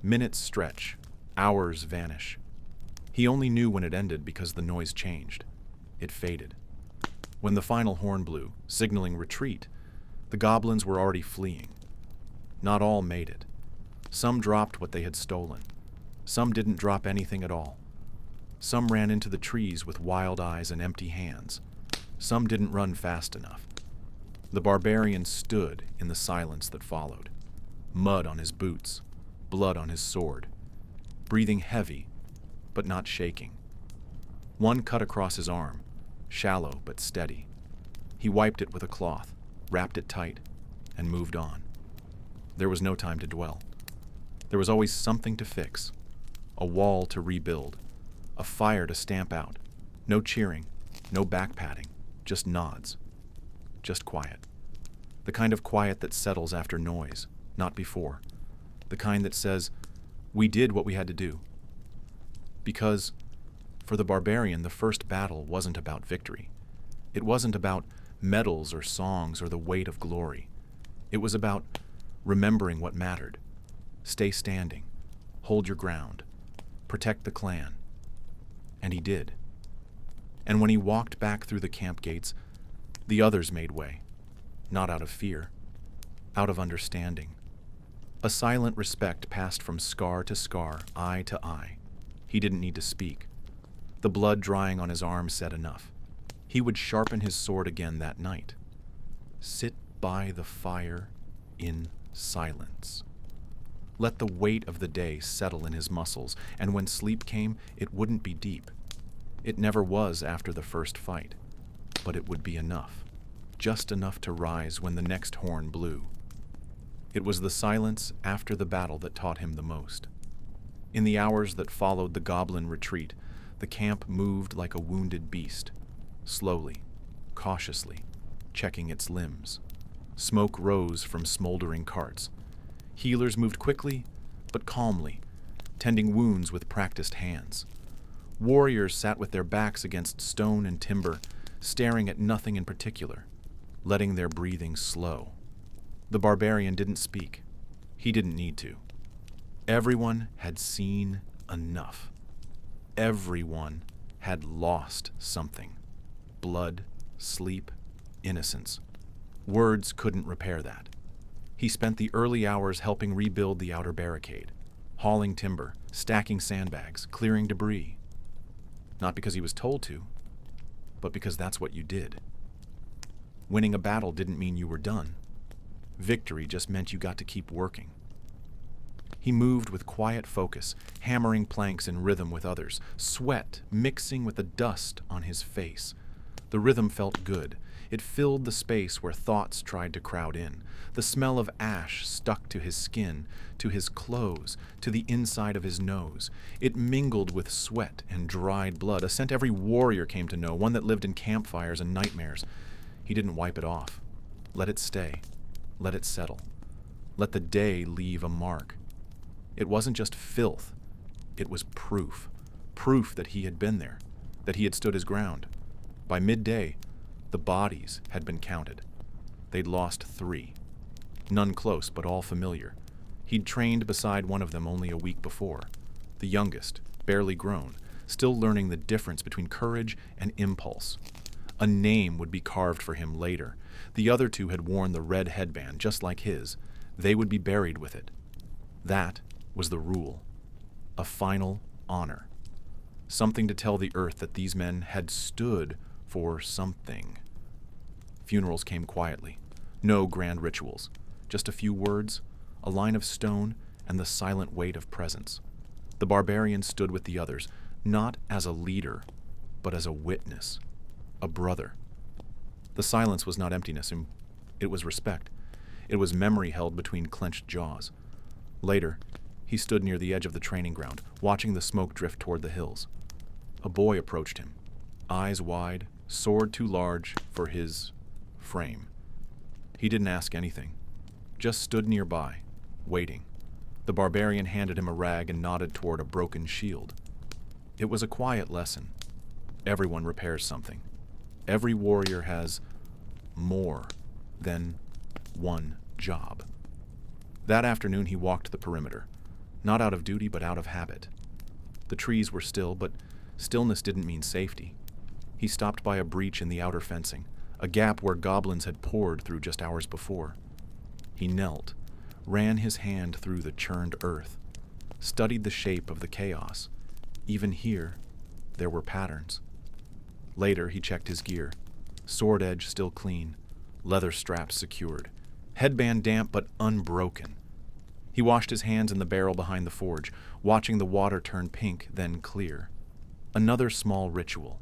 Minutes stretch. Hours vanish. He only knew when it ended because the noise changed. It faded. When the final horn blew, signaling retreat, the goblins were already fleeing. Not all made it. Some dropped what they had stolen. Some didn't drop anything at all. Some ran into the trees with wild eyes and empty hands. Some didn't run fast enough. The barbarian stood in the silence that followed. Mud on his boots, blood on his sword, breathing heavy, but not shaking. One cut across his arm, shallow but steady. He wiped it with a cloth, wrapped it tight, and moved on. There was no time to dwell. There was always something to fix, a wall to rebuild, a fire to stamp out. No cheering, no back-patting, just nods, just quiet. The kind of quiet that settles after noise, not before. The kind that says, we did what we had to do. Because For the barbarian, the first battle wasn't about victory. It wasn't about medals or songs or the weight of glory. It was about remembering what mattered. Stay standing, hold your ground, protect the clan. And he did. And when he walked back through the camp gates, the others made way, not out of fear, out of understanding. A silent respect passed from scar to scar, eye to eye. He didn't need to speak. The blood drying on his arm said enough. He would sharpen his sword again that night. Sit by the fire in silence. Let the weight of the day settle in his muscles, and when sleep came, it wouldn't be deep. It never was after the first fight, but it would be enough, just enough to rise when the next horn blew. It was the silence after the battle that taught him the most. In the hours that followed the goblin retreat, the camp moved like a wounded beast, slowly, cautiously, checking its limbs. Smoke rose from smoldering carts. Healers moved quickly, but calmly, tending wounds with practiced hands. Warriors sat with their backs against stone and timber, staring at nothing in particular, letting their breathing slow. The barbarian didn't speak. He didn't need to. Everyone had seen enough. Everyone had lost something. Blood, sleep, innocence. Words couldn't repair that. He spent the early hours helping rebuild the outer barricade, hauling timber, stacking sandbags, clearing debris. Not because he was told to, but because that's what you did. Winning a battle didn't mean you were done. Victory just meant you got to keep working. He moved with quiet focus, hammering planks in rhythm with others, sweat mixing with the dust on his face. The rhythm felt good. It filled the space where thoughts tried to crowd in. The smell of ash stuck to his skin, to his clothes, to the inside of his nose. It mingled with sweat and dried blood, a scent every warrior came to know, one that lived in campfires and nightmares. He didn't wipe it off. Let it stay. Let it settle. Let the day leave a mark. It wasn't just filth. It was proof. Proof that he had been there, that he had stood his ground. By midday, the bodies had been counted. They'd lost 3. None close, but all familiar. He'd trained beside one of them only a week before. The youngest, barely grown, still learning the difference between courage and impulse. A name would be carved for him later. The other 2 had worn the red headband, just like his. They would be buried with it. That was the rule. A final honor. Something to tell the earth that these men had stood for something. Funerals came quietly. No grand rituals. Just a few words, a line of stone, and the silent weight of presence. The barbarian stood with the others, not as a leader, but as a witness, a brother. The silence was not emptiness, it was respect. It was memory held between clenched jaws. Later, he stood near the edge of the training ground, watching the smoke drift toward the hills. A boy approached him, eyes wide, sword too large for his frame. He didn't ask anything, just stood nearby, waiting. The barbarian handed him a rag and nodded toward a broken shield. It was a quiet lesson. Everyone repairs something. Every warrior has more than one job. That afternoon he walked the perimeter, not out of duty but out of habit. The trees were still, but stillness didn't mean safety. He stopped by a breach in the outer fencing, a gap where goblins had poured through just hours before. He knelt, ran his hand through the churned earth, studied the shape of the chaos. Even here, there were patterns. Later, he checked his gear, sword edge still clean, leather straps secured, headband damp but unbroken. He washed his hands in the barrel behind the forge, watching the water turn pink, then clear. Another small ritual,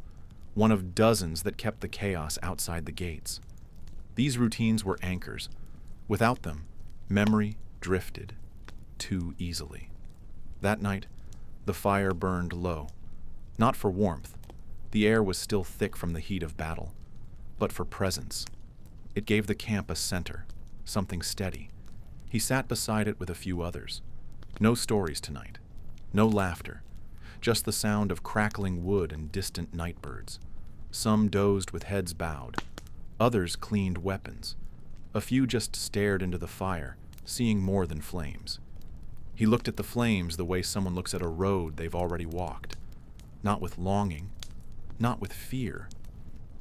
one of dozens that kept the chaos outside the gates. These routines were anchors. Without them, memory drifted too easily. That night, the fire burned low, not for warmth. The air was still thick from the heat of battle, but for presence. It gave the camp a center, something steady. He sat beside it with a few others. No stories tonight, no laughter, just the sound of crackling wood and distant nightbirds. Some dozed with heads bowed. Others cleaned weapons. A few just stared into the fire, seeing more than flames. He looked at the flames the way someone looks at a road they've already walked. Not with longing, not with fear,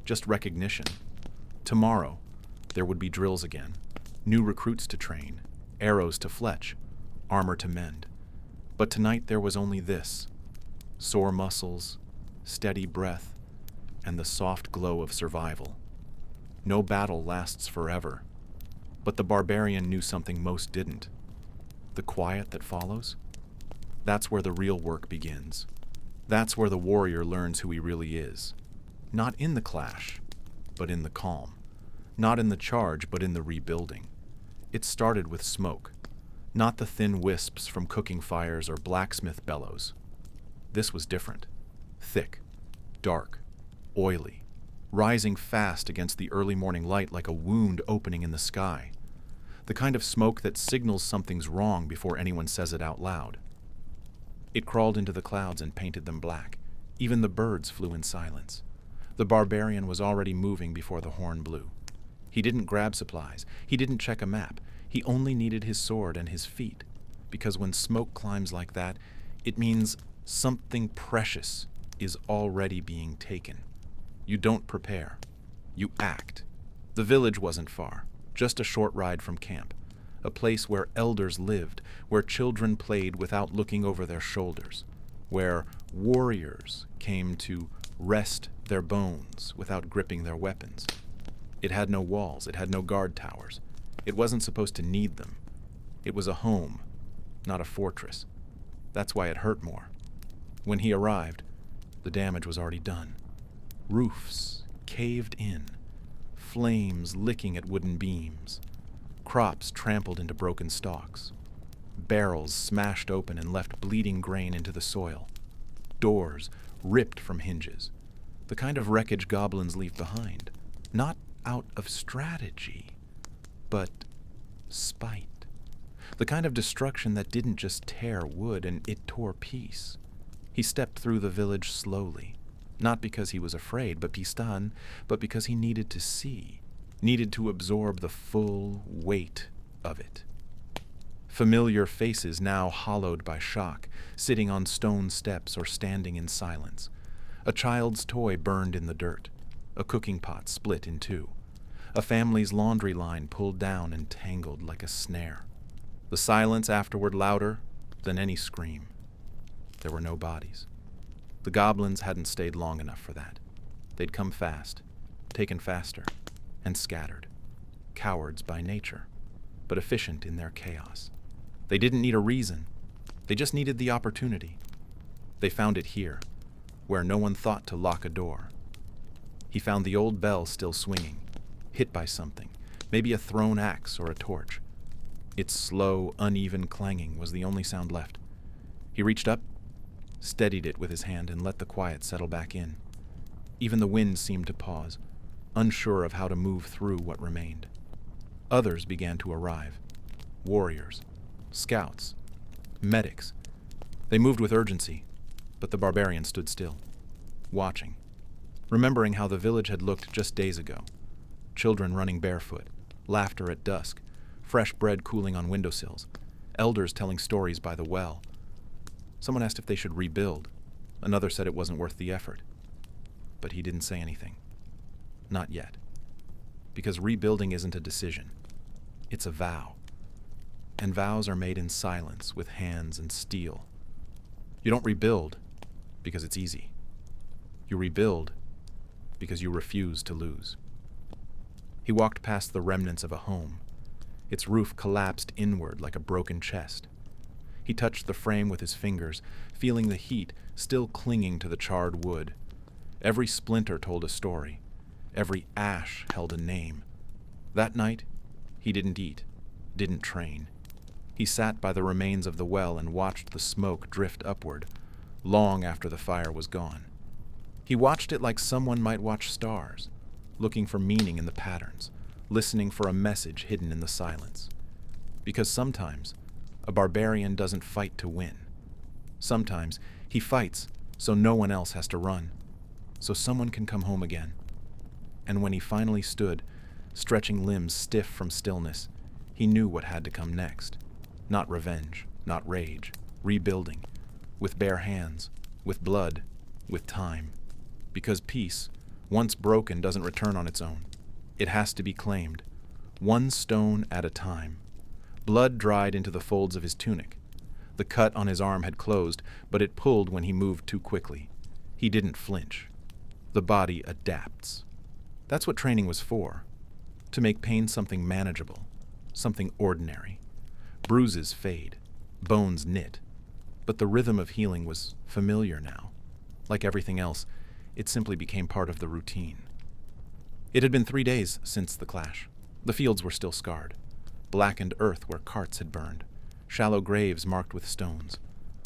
just recognition. Tomorrow, there would be drills again, new recruits to train, arrows to fletch, armor to mend. But tonight there was only this: sore muscles, steady breath, and the soft glow of survival. No battle lasts forever, but the barbarian knew something most didn't. The quiet that follows? That's where the real work begins. That's where the warrior learns who he really is. Not in the clash, but in the calm. Not in the charge, but in the rebuilding. It started with smoke, not the thin wisps from cooking fires or blacksmith bellows. This was different. Thick, dark, oily, rising fast against the early morning light like a wound opening in the sky. The kind of smoke that signals something's wrong before anyone says it out loud. It crawled into the clouds and painted them black. Even the birds flew in silence. The barbarian was already moving before the horn blew. He didn't grab supplies. He didn't check a map. He only needed his sword and his feet, because when smoke climbs like that, it means something precious is already being taken. You don't prepare. You act. The village wasn't far, just a short ride from camp, a place where elders lived, where children played without looking over their shoulders, where warriors came to rest their bones without gripping their weapons. It had no walls. It had no guard towers. It wasn't supposed to need them. It was a home, not a fortress. That's why it hurt more. When he arrived, the damage was already done. Roofs caved in, flames licking at wooden beams, crops trampled into broken stalks, barrels smashed open and left bleeding grain into the soil, doors ripped from hinges, the kind of wreckage goblins leave behind, not out of strategy, but spite. The kind of destruction that didn't just tear wood, and it tore peace. He stepped through the village slowly, not because he was afraid, but because he needed to see, needed to absorb the full weight of it. Familiar faces now hollowed by shock, sitting on stone steps or standing in silence. A child's toy burned in the dirt, a cooking pot split in two, a family's laundry line pulled down and tangled like a snare. The silence afterward louder than any scream. There were no bodies. The goblins hadn't stayed long enough for that. They'd come fast, taken faster, and scattered. Cowards by nature, but efficient in their chaos. They didn't need a reason. They just needed the opportunity. They found it here, where no one thought to lock a door. He found the old bell still swinging, hit by something, maybe a thrown axe or a torch. Its slow, uneven clanging was the only sound left. He reached up, steadied it with his hand, and let the quiet settle back in. Even the wind seemed to pause, unsure of how to move through what remained. Others began to arrive. Warriors, scouts, medics. They moved with urgency, but the barbarian stood still, watching, remembering how the village had looked just days ago. Children running barefoot, laughter at dusk, fresh bread cooling on windowsills, elders telling stories by the well. Someone asked if they should rebuild. Another said it wasn't worth the effort. But he didn't say anything. Not yet. Because rebuilding isn't a decision. It's a vow. And vows are made in silence with hands and steel. You don't rebuild because it's easy. You rebuild because you refuse to lose. He walked past the remnants of a home. Its roof collapsed inward like a broken chest. He touched the frame with his fingers, feeling the heat still clinging to the charred wood. Every splinter told a story. Every ash held a name. That night, he didn't eat, didn't train. He sat by the remains of the well and watched the smoke drift upward, long after the fire was gone. He watched it like someone might watch stars, looking for meaning in the patterns, listening for a message hidden in the silence. Because sometimes, a barbarian doesn't fight to win. Sometimes he fights so no one else has to run, so someone can come home again. And when he finally stood, stretching limbs stiff from stillness, he knew what had to come next. Not revenge, not rage, rebuilding, with bare hands, with blood, with time. Because peace, once broken, doesn't return on its own. It has to be claimed, one stone at a time. Blood dried into the folds of his tunic. The cut on his arm had closed, but it pulled when he moved too quickly. He didn't flinch. The body adapts. That's what training was for, to make pain something manageable, something ordinary. Bruises fade, bones knit, but the rhythm of healing was familiar now. Like everything else, it simply became part of the routine. It had been 3 days since the clash. The fields were still scarred, blackened earth where carts had burned, shallow graves marked with stones,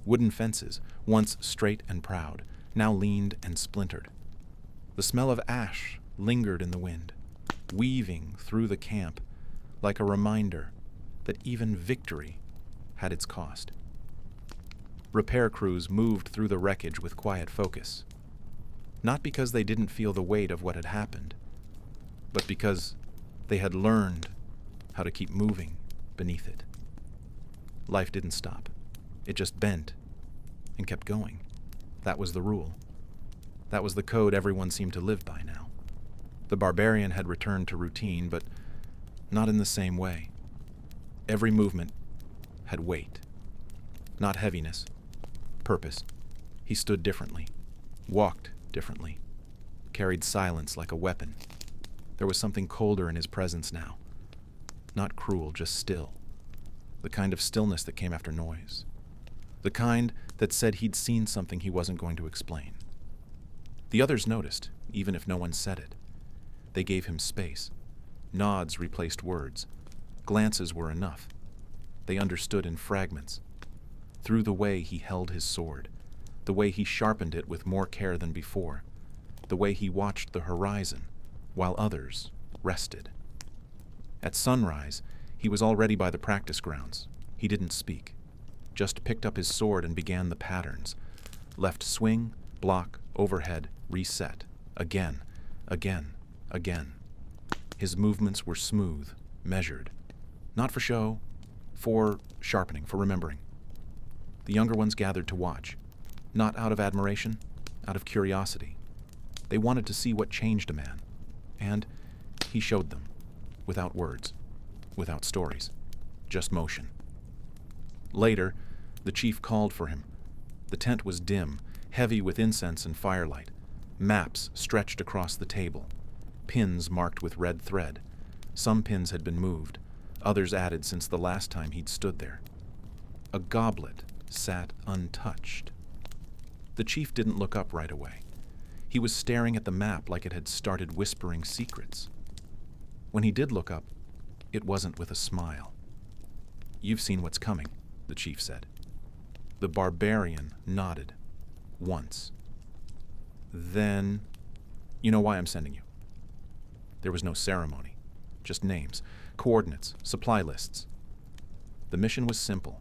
wooden fences, once straight and proud, now leaned and splintered. The smell of ash lingered in the wind, weaving through the camp like a reminder that even victory had its cost. Repair crews moved through the wreckage with quiet focus, not because they didn't feel the weight of what had happened, but because they had learned how to keep moving beneath it. Life didn't stop. It just bent and kept going. That was the rule. That was the code everyone seemed to live by now. The Barbarian had returned to routine, but not in the same way. Every movement had weight, not heaviness, purpose. He stood differently, walked differently, carried silence like a weapon. There was something colder in his presence now. Not cruel, just still. The kind of stillness that came after noise. The kind that said he'd seen something he wasn't going to explain. The others noticed, even if no one said it. They gave him space. Nods replaced words. Glances were enough. They understood in fragments. Through the way he held his sword, the way he sharpened it with more care than before, the way he watched the horizon, while others rested. At sunrise, he was already by the practice grounds. He didn't speak, just picked up his sword and began the patterns. Left swing, block, overhead, reset. Again, again, again. His movements were smooth, measured. Not for show, for sharpening, for remembering. The younger ones gathered to watch, not out of admiration, out of curiosity. They wanted to see what changed a man, and he showed them, without words, without stories, just motion. Later, the chief called for him. The tent was dim, heavy with incense and firelight. Maps stretched across the table, pins marked with red thread. Some pins had been moved, others added since the last time he'd stood there. A goblet sat untouched. The chief didn't look up right away. He was staring at the map like it had started whispering secrets. When he did look up, it wasn't with a smile. "You've seen what's coming," the chief said. The Barbarian nodded, once. Then, "You know why I'm sending you." There was no ceremony, just names, coordinates, supply lists. The mission was simple.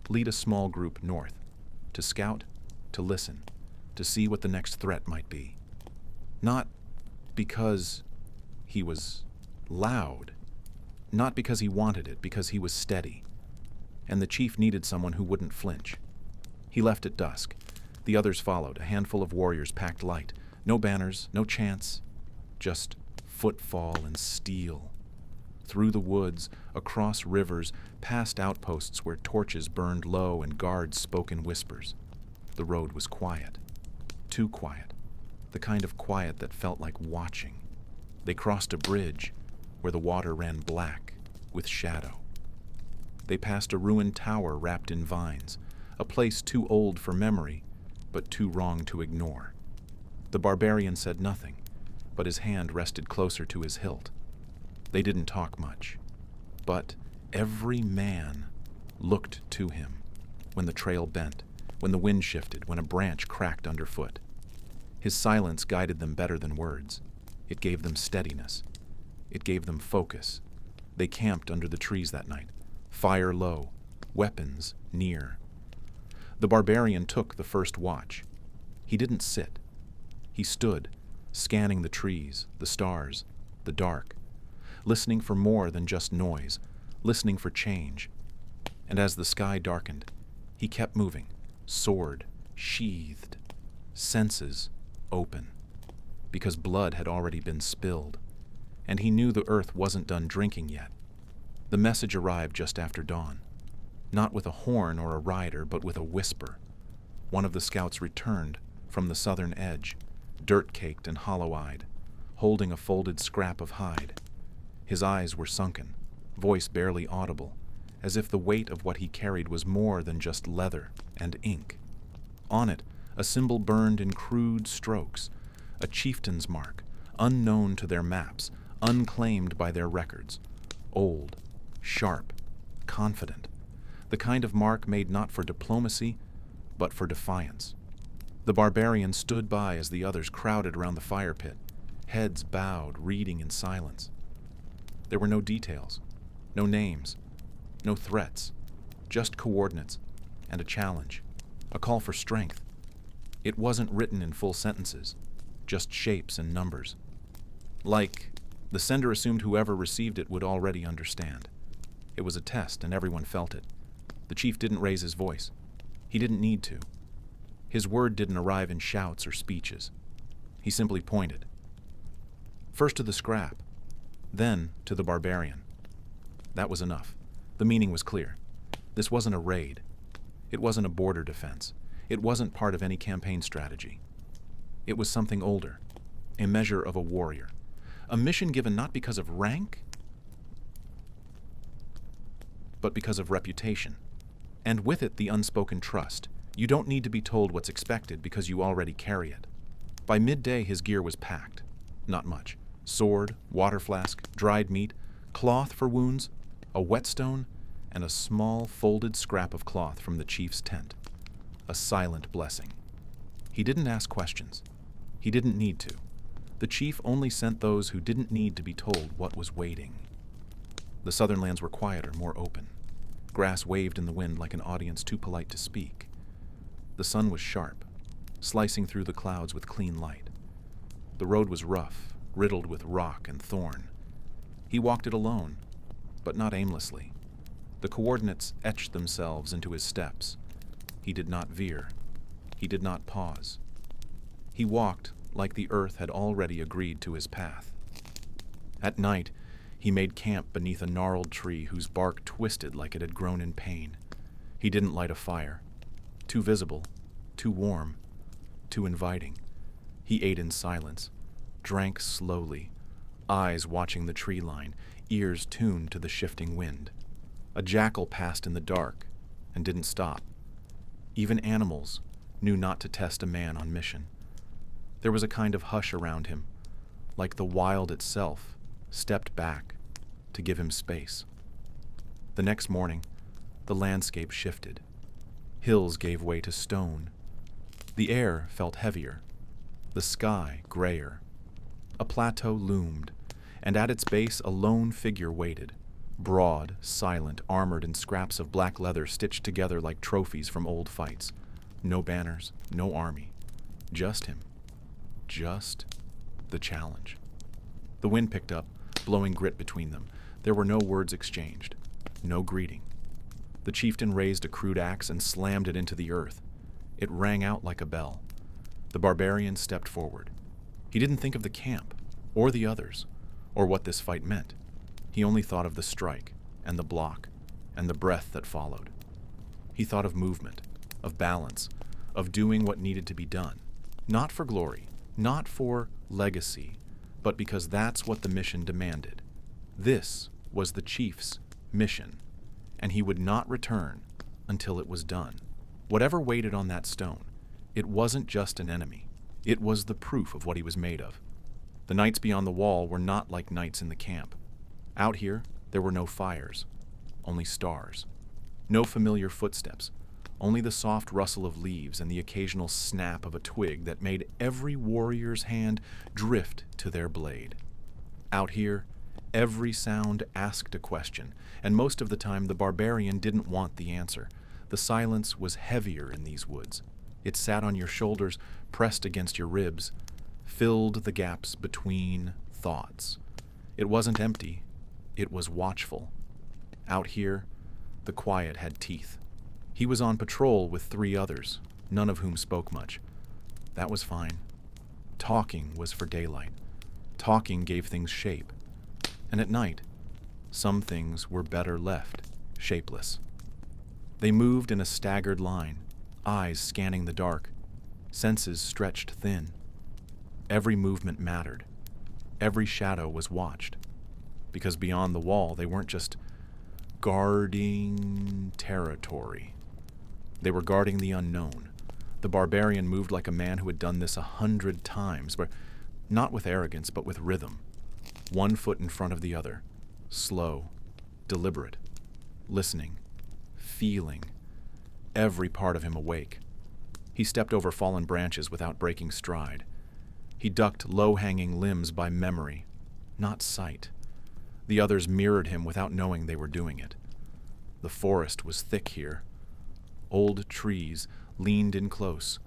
Lead a small group north, to scout, to listen, to see what the next threat might be. Not because he was loud, not because he wanted it, because he was steady. And the chief needed someone who wouldn't flinch. He left at dusk. The others followed, a handful of warriors packed light. No banners, no chants, just footfall and steel. Through the woods, across rivers, past outposts where torches burned low and guards spoke in whispers. The road was quiet. Too quiet. The kind of quiet that felt like watching. They crossed a bridge where the water ran black with shadow. They passed a ruined tower wrapped in vines, a place too old for memory, but too wrong to ignore. The Barbarian said nothing, but his hand rested closer to his hilt. They didn't talk much, but every man looked to him when the trail bent, when the wind shifted, when a branch cracked underfoot. His silence guided them better than words. It gave them steadiness. It gave them focus. They camped under the trees that night, fire low, weapons near. The barbarian took the first watch. He didn't sit. He stood, scanning the trees, the stars, the dark, listening for more than just noise, listening for change. And as the sky darkened, he kept moving, sword sheathed, senses open, because blood had already been spilled, and he knew the earth wasn't done drinking yet. The message arrived just after dawn, not with a horn or a rider, but with a whisper. One of the scouts returned from the southern edge, dirt-caked and hollow-eyed, holding a folded scrap of hide. His eyes were sunken, voice barely audible, as if the weight of what he carried was more than just leather and ink. On it, a symbol burned in crude strokes, a chieftain's mark, unknown to their maps, unclaimed by their records. Old, sharp, confident, the kind of mark made not for diplomacy, but for defiance. The barbarian stood by as the others crowded around the fire pit, heads bowed, reading in silence. There were no details, no names, no threats, just coordinates and a challenge, a call for strength. It wasn't written in full sentences, just shapes and numbers. Like, the sender assumed whoever received it would already understand. It was a test, and everyone felt it. The chief didn't raise his voice. He didn't need to. His word didn't arrive in shouts or speeches. He simply pointed. First to the scrap, then to the barbarian. That was enough. The meaning was clear. This wasn't a raid. It wasn't a border defense. It wasn't part of any campaign strategy. It was something older, a measure of a warrior. A mission given not because of rank, but because of reputation. And with it, the unspoken trust. You don't need to be told what's expected because you already carry it. By midday, his gear was packed. Not much. Sword, water flask, dried meat, cloth for wounds, a whetstone, and a small folded scrap of cloth from the chief's tent. A silent blessing. He didn't ask questions. He didn't need to. The chief only sent those who didn't need to be told what was waiting. The southern lands were quieter, more open. Grass waved in the wind like an audience too polite to speak. The sun was sharp, slicing through the clouds with clean light. The road was rough, riddled with rock and thorn. He walked it alone, but not aimlessly. The coordinates etched themselves into his steps. He did not veer. He did not pause. He walked like the earth had already agreed to his path. At night, he made camp beneath a gnarled tree whose bark twisted like it had grown in pain. He didn't light a fire. Too visible, too warm, too inviting. He ate in silence, drank slowly, eyes watching the tree line, ears tuned to the shifting wind. A jackal passed in the dark and didn't stop. Even animals knew not to test a man on mission. There was a kind of hush around him, like the wild itself stepped back to give him space. The next morning, the landscape shifted. Hills gave way to stone. The air felt heavier, the sky grayer. A plateau loomed, and at its base a lone figure waited, broad, silent, armored in scraps of black leather stitched together like trophies from old fights. No banners, no army. Just him. Just the challenge. The wind picked up, blowing grit between them. There were no words exchanged, no greeting. The chieftain raised a crude axe and slammed it into the earth. It rang out like a bell. The barbarian stepped forward. He didn't think of the camp, or the others, or what this fight meant. He only thought of the strike, and the block, and the breath that followed. He thought of movement, of balance, of doing what needed to be done. Not for glory, not for legacy, but because that's what the mission demanded. This was the chief's mission, and he would not return until it was done. Whatever waited on that stone, it wasn't just an enemy. It was the proof of what he was made of. The nights beyond the wall were not like nights in the camp. Out here, there were no fires, only stars. No familiar footsteps, only the soft rustle of leaves and the occasional snap of a twig that made every warrior's hand drift to their blade. Out here, every sound asked a question, and most of the time the barbarian didn't want the answer. The silence was heavier in these woods. It sat on your shoulders, pressed against your ribs, filled the gaps between thoughts. It wasn't empty, it was watchful. Out here, the quiet had teeth. He was on patrol with 3 others, none of whom spoke much. That was fine. Talking was for daylight. Talking gave things shape. And at night, some things were better left shapeless. They moved in a staggered line, eyes scanning the dark, senses stretched thin. Every movement mattered. Every shadow was watched. Because beyond the wall, they weren't just guarding territory. They were guarding the unknown. The barbarian moved like a man who had done this 100 times, but not with arrogance, but with rhythm. 1 foot in front of the other, slow, deliberate, listening, feeling, every part of him awake. He stepped over fallen branches without breaking stride. He ducked low-hanging limbs by memory, not sight. The others mirrored him without knowing they were doing it. The forest was thick here. Old trees leaned in close,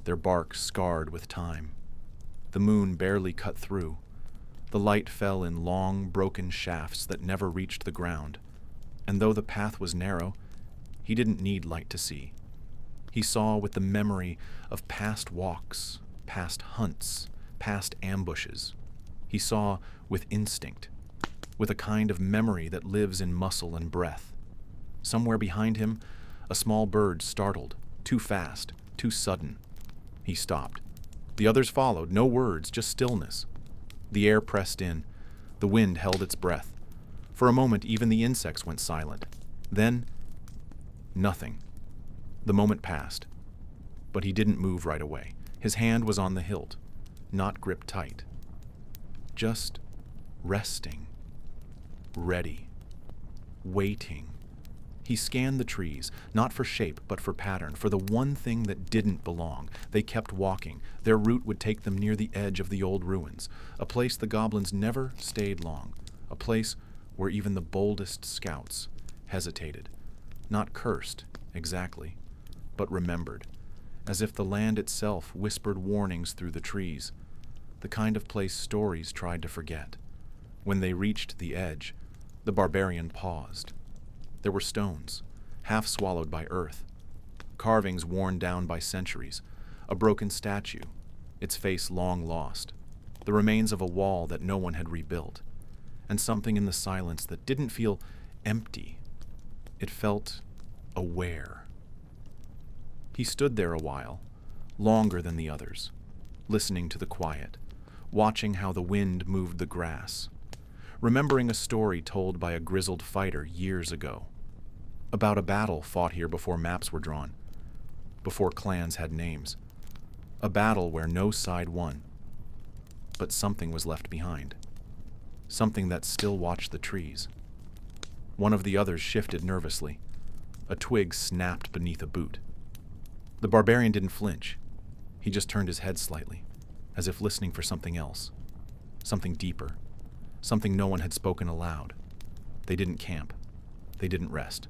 their bark scarred with time. The moon barely cut through. The light fell in long, broken shafts that never reached the ground. And though the path was narrow, he didn't need light to see. He saw with the memory of past walks, past hunts, past ambushes. He saw with instinct, with a kind of memory that lives in muscle and breath. Somewhere behind him, a small bird startled, too fast, too sudden. He stopped. The others followed, no words, just stillness. The air pressed in. The wind held its breath. For a moment, even the insects went silent. Then, nothing. The moment passed. But he didn't move right away. His hand was on the hilt, not gripped tight. Just resting. Ready. Waiting. He scanned the trees, not for shape, but for pattern, for the one thing that didn't belong. They kept walking. Their route would take them near the edge of the old ruins, a place the goblins never stayed long, a place where even the boldest scouts hesitated. Not cursed, exactly, but remembered, as if the land itself whispered warnings through the trees, the kind of place stories tried to forget. When they reached the edge, the barbarian paused. There were stones, half swallowed by earth, carvings worn down by centuries, a broken statue, its face long lost, the remains of a wall that no one had rebuilt, and something in the silence that didn't feel empty. It felt aware. He stood there a while, longer than the others, listening to the quiet, watching how the wind moved the grass, remembering a story told by a grizzled fighter years ago, about a battle fought here before maps were drawn, before clans had names, a battle where no side won, but something was left behind, something that still watched the trees. One of the others shifted nervously. A twig snapped beneath a boot. The barbarian didn't flinch. He just turned his head slightly, as if listening for something else, something deeper, something no one had spoken aloud. They didn't camp. They didn't rest.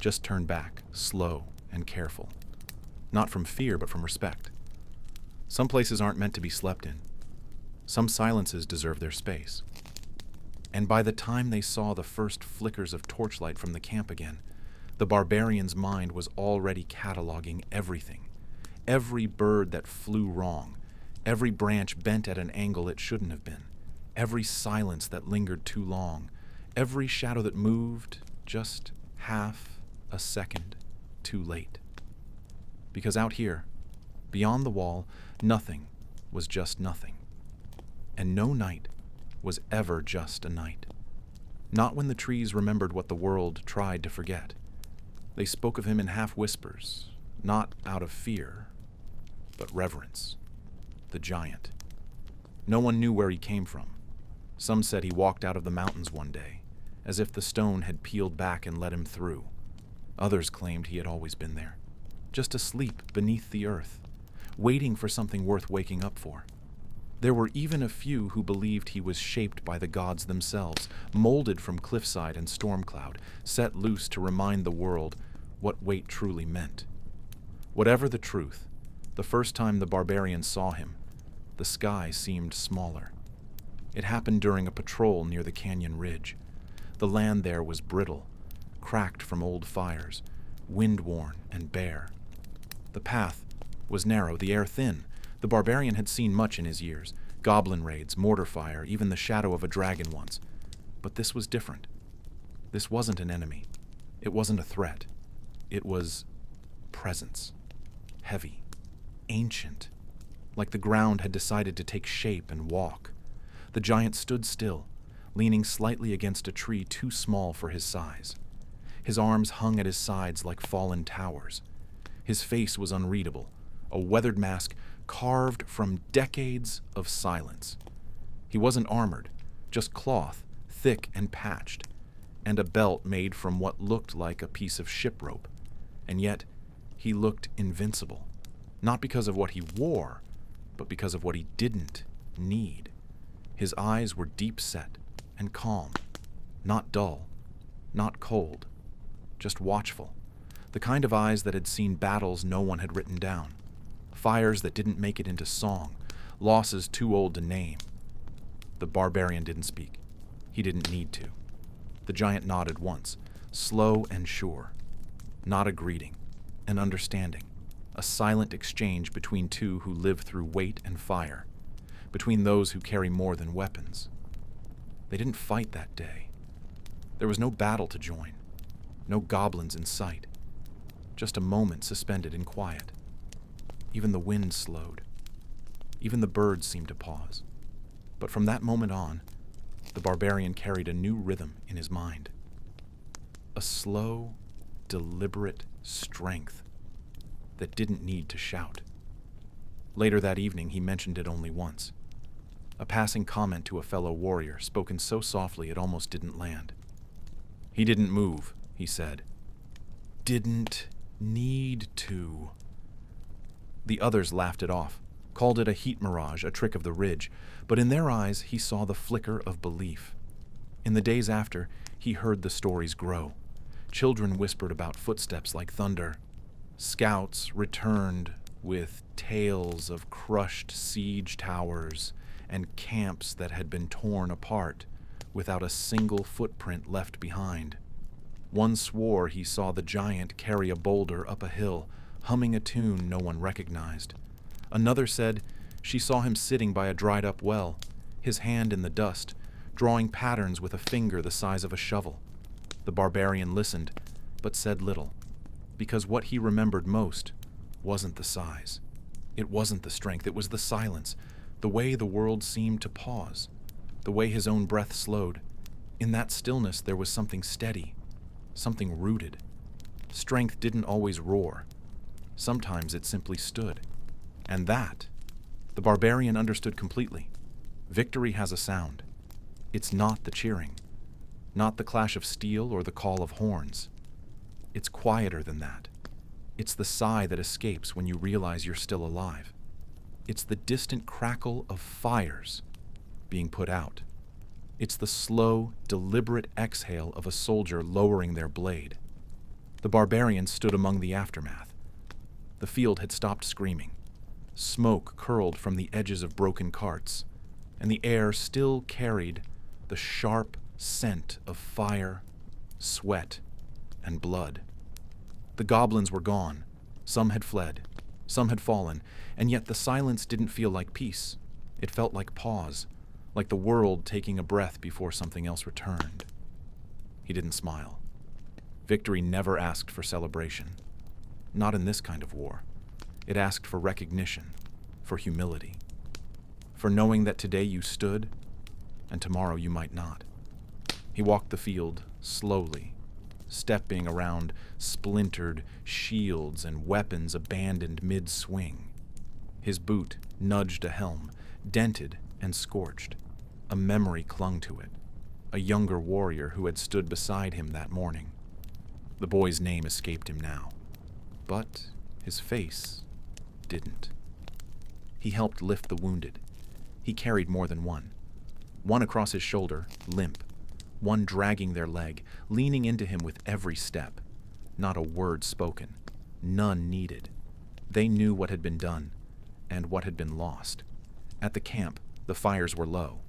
Just turned back, slow and careful. Not from fear, but from respect. Some places aren't meant to be slept in. Some silences deserve their space. And by the time they saw the first flickers of torchlight from the camp again, the barbarian's mind was already cataloging everything. Every bird that flew wrong, every branch bent at an angle it shouldn't have been, every silence that lingered too long, every shadow that moved just half a second too late. Because out here, beyond the wall, nothing was just nothing. And no night was ever just a night. Not when the trees remembered what the world tried to forget. They spoke of him in half whispers, not out of fear, but reverence. The giant. No one knew where he came from. Some said he walked out of the mountains one day, as if the stone had peeled back and let him through. Others claimed he had always been there, just asleep beneath the earth, waiting for something worth waking up for. There were even a few who believed he was shaped by the gods themselves, molded from cliffside and storm cloud, set loose to remind the world what weight truly meant. Whatever the truth, the first time the barbarian saw him, the sky seemed smaller. It happened during a patrol near the canyon ridge. The land there was brittle, cracked from old fires, wind-worn and bare. The path was narrow, the air thin. The barbarian had seen much in his years, goblin raids, mortar fire, even the shadow of a dragon once. But this was different. This wasn't an enemy. It wasn't a threat. It was presence. Heavy. Ancient. Like the ground had decided to take shape and walk. The giant stood still, leaning slightly against a tree too small for his size. His arms hung at his sides like fallen towers. His face was unreadable, a weathered mask carved from decades of silence. He wasn't armored, just cloth, thick and patched, and a belt made from what looked like a piece of ship rope. And yet, he looked invincible, not because of what he wore, but because of what he didn't need. His eyes were deep-set and calm, not dull, not cold, just watchful, the kind of eyes that had seen battles no one had written down, fires that didn't make it into song, losses too old to name. The barbarian didn't speak. He didn't need to. The giant nodded once, slow and sure. Not a greeting, an understanding, a silent exchange between two who live through weight and fire, between those who carry more than weapons. They didn't fight that day. There was no battle to join, no goblins in sight, just a moment suspended in quiet. Even the wind slowed. Even the birds seemed to pause. But from that moment on, the barbarian carried a new rhythm in his mind. A slow, deliberate strength that didn't need to shout. Later that evening, he mentioned it only once. A passing comment to a fellow warrior, spoken so softly it almost didn't land. He didn't move, he said. Didn't need to. The others laughed it off, called it a heat mirage, a trick of the ridge, but in their eyes he saw the flicker of belief. In the days after, he heard the stories grow. Children whispered about footsteps like thunder. Scouts returned with tales of crushed siege towers and camps that had been torn apart without a single footprint left behind. One swore he saw the giant carry a boulder up a hill, humming a tune no one recognized. Another said she saw him sitting by a dried-up well, his hand in the dust, drawing patterns with a finger the size of a shovel. The barbarian listened, but said little, because what he remembered most wasn't the size. It wasn't the strength, it was the silence, the way the world seemed to pause, the way his own breath slowed. In that stillness there was something steady, something rooted. Strength didn't always roar. Sometimes it simply stood. And that, the barbarian understood completely. Victory has a sound. It's not the cheering, not the clash of steel or the call of horns. It's quieter than that. It's the sigh that escapes when you realize you're still alive. It's the distant crackle of fires being put out. It's the slow, deliberate exhale of a soldier lowering their blade. The barbarian stood among the aftermath. The field had stopped screaming. Smoke curled from the edges of broken carts, and the air still carried the sharp scent of fire, sweat, and blood. The goblins were gone. Some had fled. Some had fallen, and yet the silence didn't feel like peace. It felt like pause, like the world taking a breath before something else returned. He didn't smile. Victory never asked for celebration. Not in this kind of war. It asked for recognition, for humility, for knowing that today you stood, and tomorrow you might not. He walked the field slowly, stepping around splintered shields and weapons abandoned mid-swing. His boot nudged a helm, dented and scorched. A memory clung to it, a younger warrior who had stood beside him that morning. The boy's name escaped him now, but his face didn't. He helped lift the wounded. He carried more than one. One across his shoulder, limp. One dragging their leg, leaning into him with every step. not a word spoken, none needed. They knew what had been done and what had been lost. At the camp, the fires were low.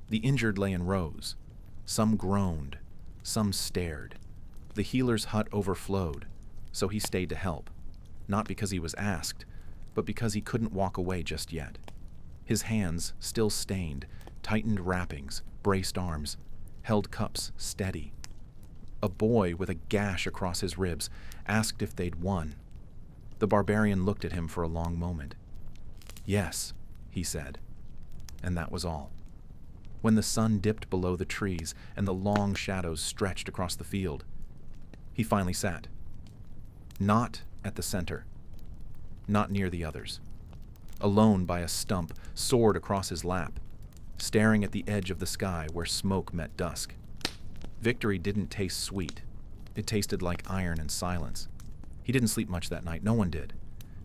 The injured lay in rows. Some groaned, some stared. The healer's hut overflowed, so he stayed to help, not because he was asked, but because he couldn't walk away just yet. His hands, still stained, tightened wrappings, braced arms, held cups steady. A boy with a gash across his ribs asked if they'd won. The barbarian looked at him for a long moment. "Yes," he said, and that was all. When the sun dipped below the trees and the long shadows stretched across the field, he finally sat. Not at the center, not near the others. Alone by a stump, sword across his lap, staring at the edge of the sky where smoke met dusk. Victory didn't taste sweet. It tasted like iron and silence. He didn't sleep much that night. No one did.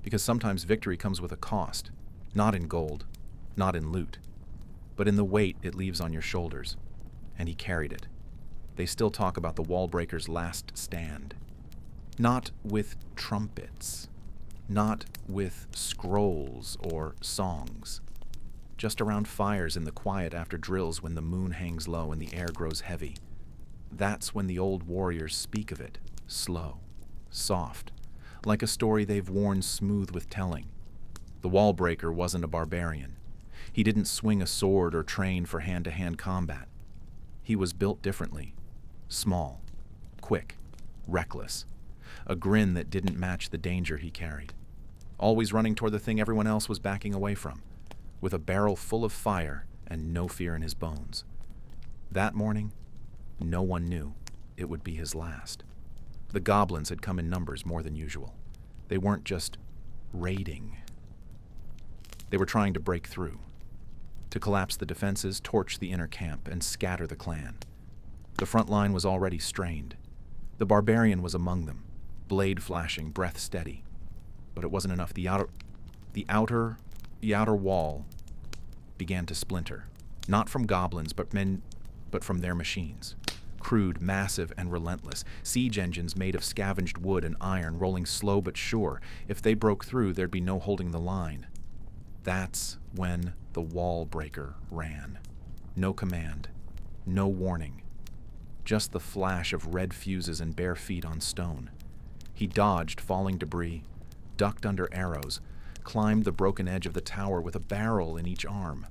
Because sometimes victory comes with a cost, not in gold, not in loot, but in the weight it leaves on your shoulders. And he carried it. They still talk about the wall breaker's last stand. Not with trumpets, not with scrolls or songs, just around fires in the quiet after drills when the moon hangs low and the air grows heavy. That's when the old warriors speak of it, slow, soft, like a story they've worn smooth with telling. The wall breaker wasn't a barbarian. He didn't swing a sword or train for hand-to-hand combat. He was built differently, small, quick, reckless, a grin that didn't match the danger he carried, always running toward the thing everyone else was backing away from, with a barrel full of fire and no fear in his bones. That morning, no one knew it would be his last. The goblins had come in numbers more than usual. They weren't just raiding. They were trying to break through, to collapse the defenses, torch the inner camp, and scatter the clan. The front line was already strained. The barbarian was among them, blade flashing, breath steady. But it wasn't enough. The outer wall began to splinter, not from goblins, but from their machines. Crude, massive, and relentless. Siege engines made of scavenged wood and iron, rolling slow but sure. If they broke through, there'd be no holding the line. That's when the wall breaker ran. No command, no warning. Just the flash of red fuses and bare feet on stone. He dodged falling debris, ducked under arrows, climbed the broken edge of the tower with a barrel in each arm.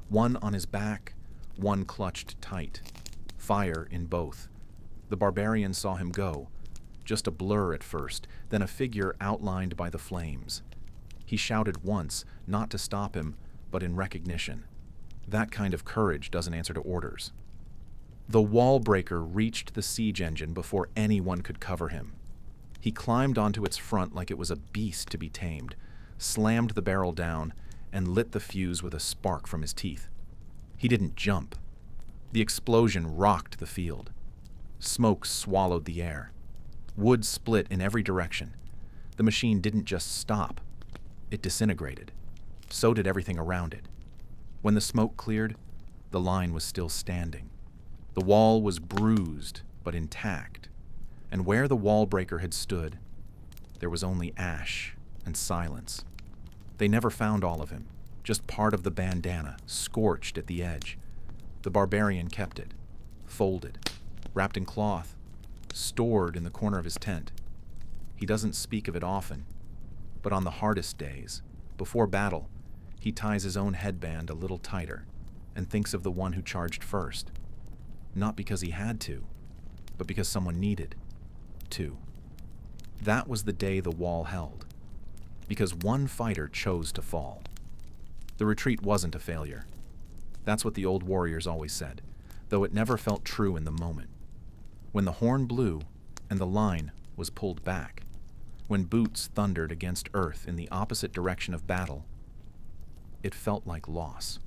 One on his back, one clutched tight. Fire in both. The barbarian saw him go, just a blur at first, then a figure outlined by the flames. He shouted once, not to stop him, but in recognition. That kind of courage doesn't answer to orders. The wall breaker reached the siege engine before anyone could cover him. He climbed onto its front like it was a beast to be tamed, slammed the barrel down, and lit the fuse with a spark from his teeth. He didn't jump. The explosion rocked the field. Smoke swallowed the air. Wood split in every direction. The machine didn't just stop. It disintegrated. So did everything around it. When the smoke cleared, the line was still standing. The wall was bruised, but intact. And where the wall breaker had stood, there was only ash and silence. They never found all of him, just part of the bandana, scorched at the edge. The barbarian kept it, folded, wrapped in cloth, stored in the corner of his tent. He doesn't speak of it often, but on the hardest days, before battle, he ties his own headband a little tighter and thinks of the one who charged first. Not because he had to, but because someone needed to. That was the day the wall held, because one fighter chose to fall. The retreat wasn't a failure. That's what the old warriors always said, though it never felt true in the moment. When the horn blew and the line was pulled back, when boots thundered against earth in the opposite direction of battle, it felt like loss,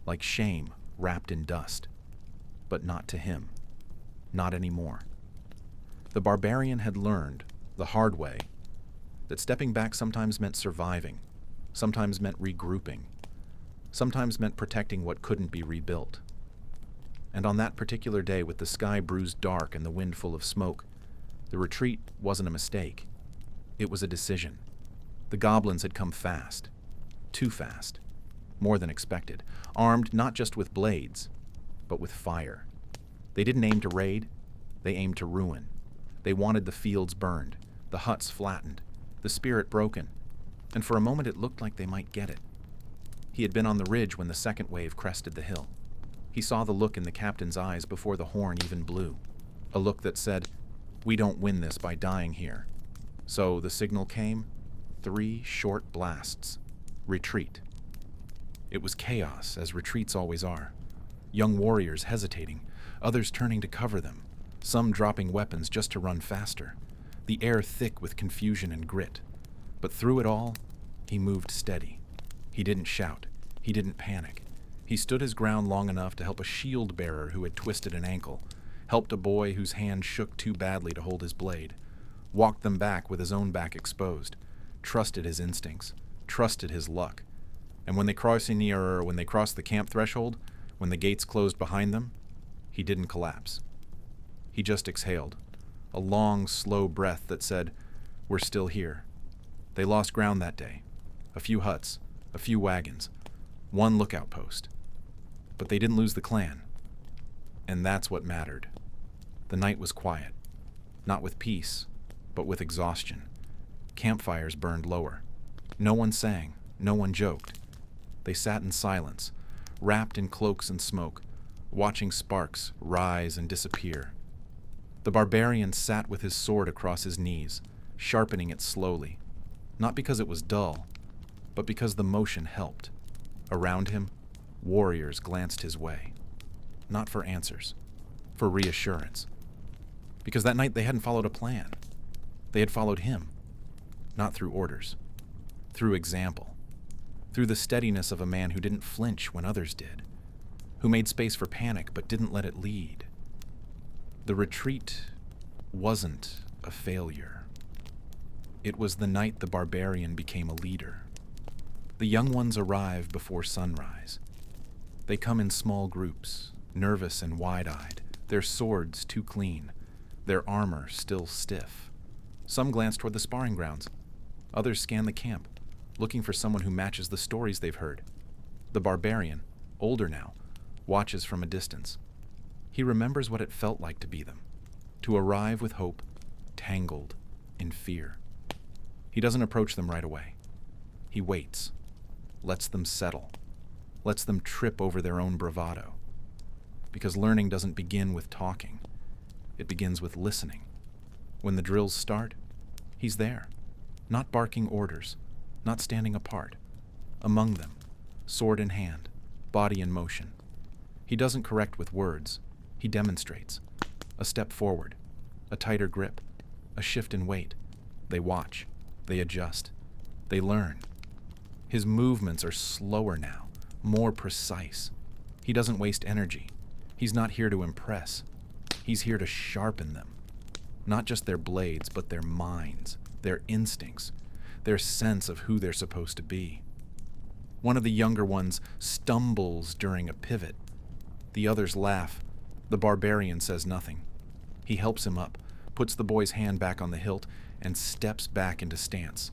like shame wrapped in dust, but not to him, not anymore. The barbarian had learned, the hard way, that stepping back sometimes meant surviving, sometimes meant regrouping, sometimes meant protecting what couldn't be rebuilt. And on that particular day, with the sky bruised dark and the wind full of smoke, The retreat wasn't a mistake. It was a decision. The goblins had come fast. Too fast. More than expected. Armed not just with blades, but with fire. They didn't aim to raid. They aimed to ruin. They wanted the fields burned, the huts flattened, the spirit broken, and for a moment it looked like they might get it. He had been on the ridge when the second wave crested the hill. He saw the look in the captain's eyes before the horn even blew, a look that said, "We don't win this by dying here." So the signal came, 3 short blasts. Retreat. It was chaos, as retreats always are. Young warriors hesitating, others turning to cover them, some dropping weapons just to run faster, the air thick with confusion and grit. But through it all, he moved steady. He didn't shout. He didn't panic. He stood his ground long enough to help a shield bearer who had twisted an ankle, helped a boy whose hand shook too badly to hold his blade, walked them back with his own back exposed, trusted his instincts, trusted his luck. And when they crossed the camp threshold, when the gates closed behind them, he didn't collapse. He just exhaled, a long, slow breath that said, "We're still here." They lost ground that day. A few huts, a few wagons, 1 lookout post. But they didn't lose the clan. And that's what mattered. The night was quiet, not with peace, but with exhaustion. Campfires burned lower. No one sang, no one joked. They sat in silence, wrapped in cloaks and smoke, watching sparks rise and disappear. The barbarian sat with his sword across his knees, sharpening it slowly, not because it was dull, but because the motion helped. Around him, warriors glanced his way, not for answers, for reassurance. Because that night they hadn't followed a plan. They had followed him, not through orders, through example, through the steadiness of a man who didn't flinch when others did, who made space for panic but didn't let it lead. The retreat wasn't a failure. It was the night the barbarian became a leader. The young ones arrive before sunrise. They come in small groups, nervous and wide-eyed, their swords too clean, their armor still stiff. Some glance toward the sparring grounds. Others scan the camp, looking for someone who matches the stories they've heard. The barbarian, older now, watches from a distance. He remembers what it felt like to be them, to arrive with hope, tangled in fear. He doesn't approach them right away. He waits, lets them settle, lets them trip over their own bravado. Because learning doesn't begin with talking. It begins with listening. When the drills start, he's there, not barking orders, not standing apart, among them, sword in hand, body in motion. He doesn't correct with words. He demonstrates. A step forward, a tighter grip, a shift in weight. They watch. They adjust. They learn. His movements are slower now, more precise. He doesn't waste energy. He's not here to impress. He's here to sharpen them. Not just their blades, but their minds, their instincts, their sense of who they're supposed to be. One of the younger ones stumbles during a pivot. The others laugh. The barbarian says nothing. He helps him up, puts the boy's hand back on the hilt, and steps back into stance.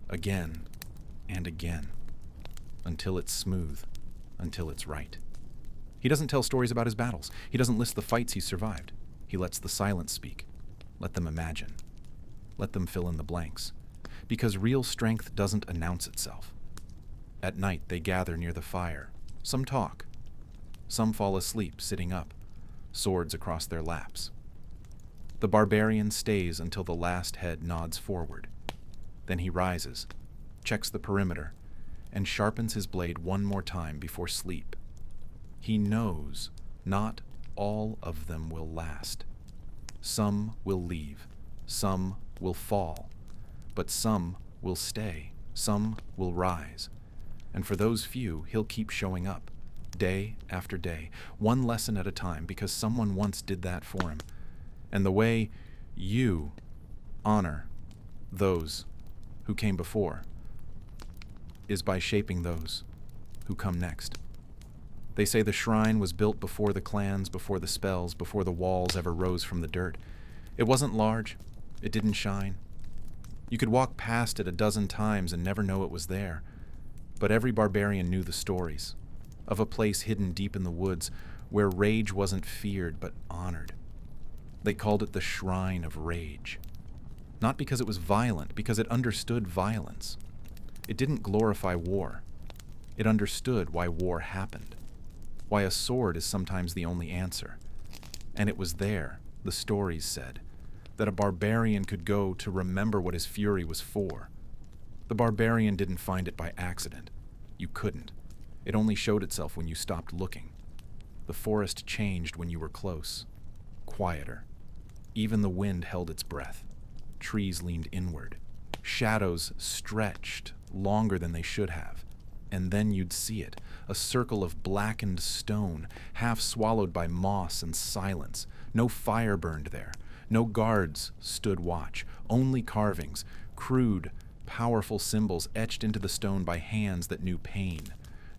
Again and again. Until it's smooth. Until it's right. He doesn't tell stories about his battles. He doesn't list the fights he survived. He lets the silence speak. Let them imagine. Let them fill in the blanks. Because real strength doesn't announce itself. At night, they gather near the fire. Some talk. Some fall asleep sitting up, swords across their laps. The barbarian stays until the last head nods forward. Then he rises, checks the perimeter, and sharpens his blade one more time before sleep. He knows not all of them will last. Some will leave, some will fall, but some will stay, some will rise. And for those few, he'll keep showing up, day after day, one lesson at a time, because someone once did that for him. And the way you honor those who came before is by shaping those who come next. They say the shrine was built before the clans, before the spells, before the walls ever rose from the dirt. It wasn't large, It didn't shine. You could walk past it a dozen times and never know it was there. But every barbarian knew the stories of a place hidden deep in the woods where rage wasn't feared but honored. They called it the Shrine of Rage. Not because it was violent, because it understood violence. It didn't glorify war. It understood why war happened, why a sword is sometimes the only answer. And it was there, the stories said, that a barbarian could go to remember what his fury was for. The barbarian didn't find it by accident. You couldn't. It only showed itself when you stopped looking. The forest changed when you were close, quieter. Even the wind held its breath. Trees leaned inward. Shadows stretched longer than they should have. And then you'd see it, a circle of blackened stone, half swallowed by moss and silence. No fire burned there. No guards stood watch. Only carvings, crude, powerful symbols etched into the stone by hands that knew pain.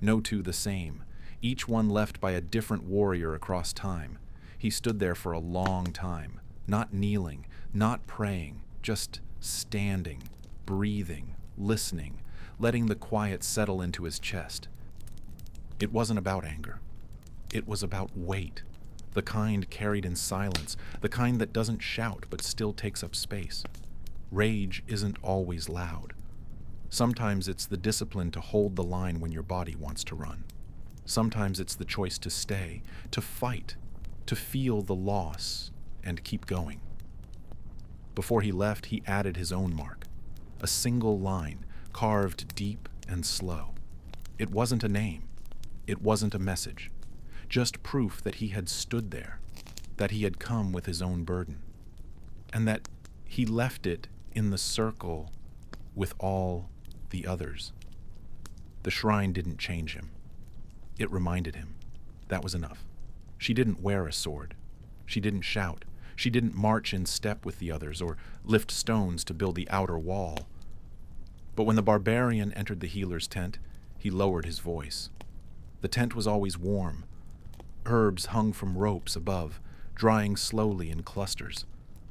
No two the same, each one left by a different warrior across time. He stood there for a long time, not kneeling, not praying, just standing, breathing, listening, letting the quiet settle into his chest. It wasn't about anger. It was about weight, the kind carried in silence, the kind that doesn't shout but still takes up space. Rage isn't always loud. Sometimes it's the discipline to hold the line when your body wants to run. Sometimes it's the choice to stay, to fight, to feel the loss, and keep going. Before he left, he added his own mark, a single line carved deep and slow. It wasn't a name. It wasn't a message. Just proof that he had stood there, that he had come with his own burden, and that he left it in the circle with all the others. The shrine didn't change him. It reminded him. That was enough. She didn't wear a sword. She didn't shout. She didn't march in step with the others or lift stones to build the outer wall. But when the barbarian entered the healer's tent, he lowered his voice. The tent was always warm. Herbs hung from ropes above, drying slowly in clusters.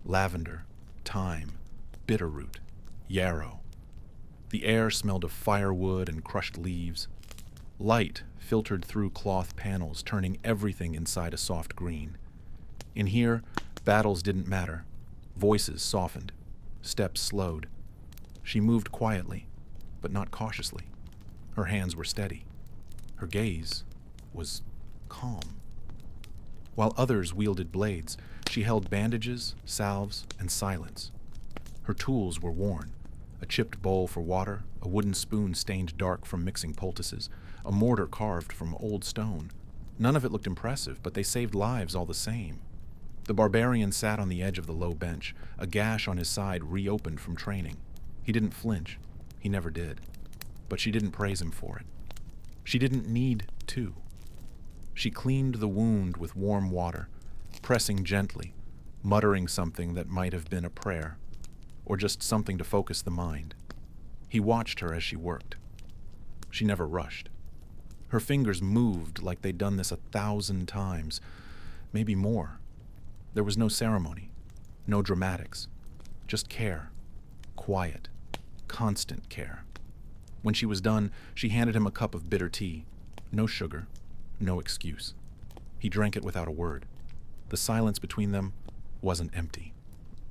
Lavender, thyme, bitterroot, yarrow. The air smelled of firewood and crushed leaves. Light filtered through cloth panels, turning everything inside a soft green. In here, battles didn't matter. Voices softened. Steps slowed. She moved quietly, but not cautiously. Her hands were steady. Her gaze was calm. While others wielded blades, she held bandages, salves, and silence. Her tools were worn. A chipped bowl for water, a wooden spoon stained dark from mixing poultices, a mortar carved from old stone. None of it looked impressive, but they saved lives all the same. The barbarian sat on the edge of the low bench, a gash on his side reopened from training. He didn't flinch. He never did. But she didn't praise him for it. She didn't need to. She cleaned the wound with warm water, pressing gently, muttering something that might have been a prayer, or just something to focus the mind. He watched her as she worked. She never rushed. Her fingers moved like they'd done this 1,000 times, maybe more. There was no ceremony, no dramatics, just care, quiet, constant care. When she was done, she handed him a cup of bitter tea. No sugar, no excuse. He drank it without a word. The silence between them wasn't empty.